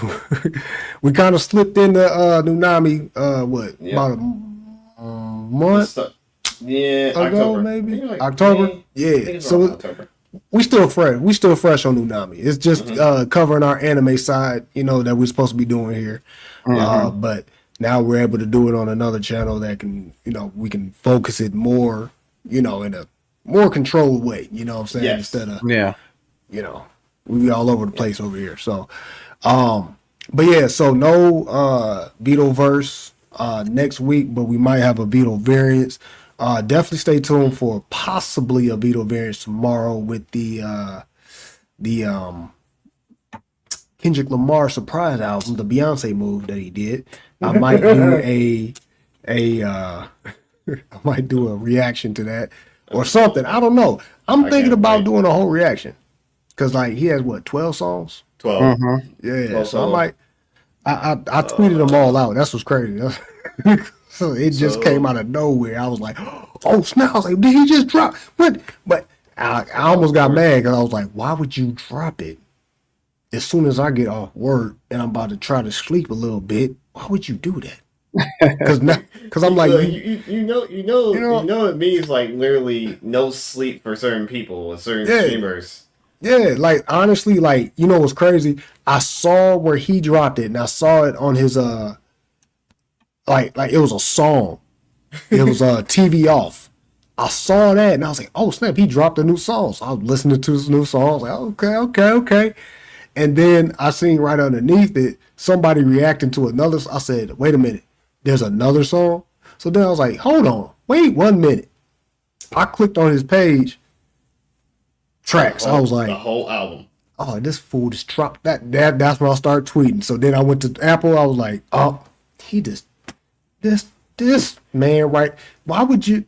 we kind of slipped into Nunami. About a month? Yeah, ago, October. maybe October. Yeah, so October. we still fresh on Nunami. It's just covering our anime side, that we're supposed to be doing here. But now we're able to do it on another channel that can, we can focus it more, in a more controlled way, you know what I'm saying? Yes. Instead of, we be all over the place over here. So, but yeah, so no VitoVerse next week, but we might have a Vito variants. Definitely stay tuned for possibly a VitoVerse tomorrow with the Kendrick Lamar surprise album, the Beyonce move that he did. I might do a I might do a reaction to that or something. I don't know. I'm thinking about doing a whole reaction because like he has what 12 songs. 12. Yeah, 12 so I might. I tweeted them all out. That's what's crazy. So it just came out of nowhere. I was like, oh snap! I was like, did he just drop? What? But I almost got mad because I was like, why would you drop it as soon as I get off work and I'm about to try to sleep a little bit? Why would you do that? Because I'm like, you know, it means like literally no sleep for certain people with certain streamers. Yeah, like honestly, like you know what's crazy? I saw where he dropped it, and I saw it on his like it was a song. It was TV off. I saw that, and I was like, oh snap, he dropped a new song. So I was listening to his new song. I was like, okay. And then I seen right underneath it somebody reacting to another. I said, wait a minute, there's another song. So then I was like, hold on, wait 1 minute. I clicked on his page. Tracks. I was like, the whole album. Oh, this fool just dropped that. That's when I started tweeting. So then I went to Apple. I was like, oh, he just this man, right? Why would you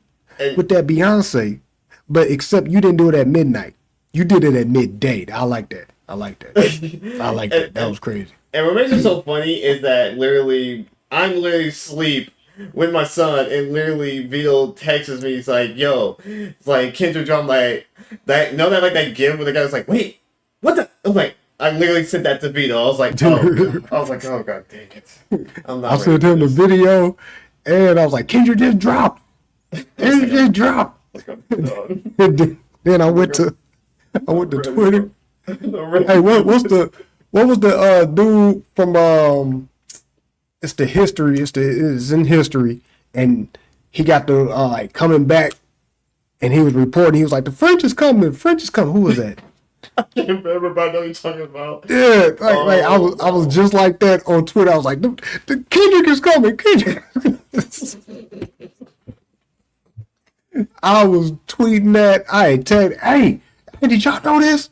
with that Beyonce? But except you didn't do it at midnight. You did it at midday. I like that. I like that. That was crazy. And what makes it so funny is that I'm literally asleep with my son, and literally Vito texts me. He's like, "Yo, it's like Kendrick dropped like that. Know that like that gif where the guy was like, wait, what the?" I'm like, I literally sent that to Vito. I was like, oh god, dang it! I sent him the video, and I was like, Kendrick just dropped. Kendrick just dropped. Then I went to Twitter. Hey, what was the dude from it's the history. It's in history, and he got the like coming back, and he was reporting. He was like, "The French is coming. French is coming." Who was that? I can't remember, but I know what you're talking about. Yeah, like I was just like that on Twitter. I was like, "The Kendrick is coming." Kendrick. I was tweeting that. I tagged, hey, did y'all know this?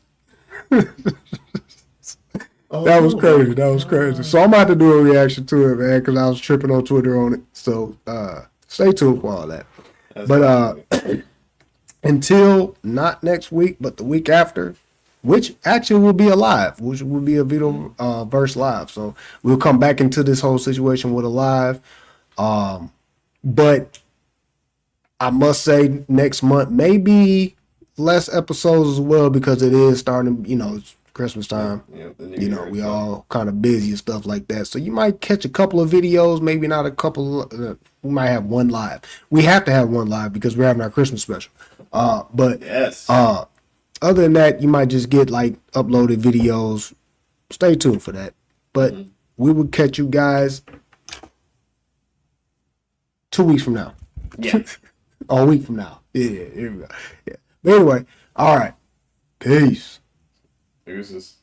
That was crazy. That was crazy. So I'm about to do a reaction to it, man, because I was tripping on Twitter on it. So stay tuned for all that. But until not next week, but the week after, which actually will be a live, which will be a VitoVerse live. So we'll come back into this whole situation with a live. But I must say next month, maybe less episodes as well, because it is starting, it's Christmas time. Yeah, we all kind of busy and stuff like that. So you might catch a couple of videos, maybe not a couple. We might have one live. We have to have one live because we're having our Christmas special. But yes. Other than that, you might just get like uploaded videos. Stay tuned for that. But we will catch you guys 2 weeks from now. Yeah. Or a week from now. Yeah, here we go. Yeah. But anyway, all right. Peace. Deuces.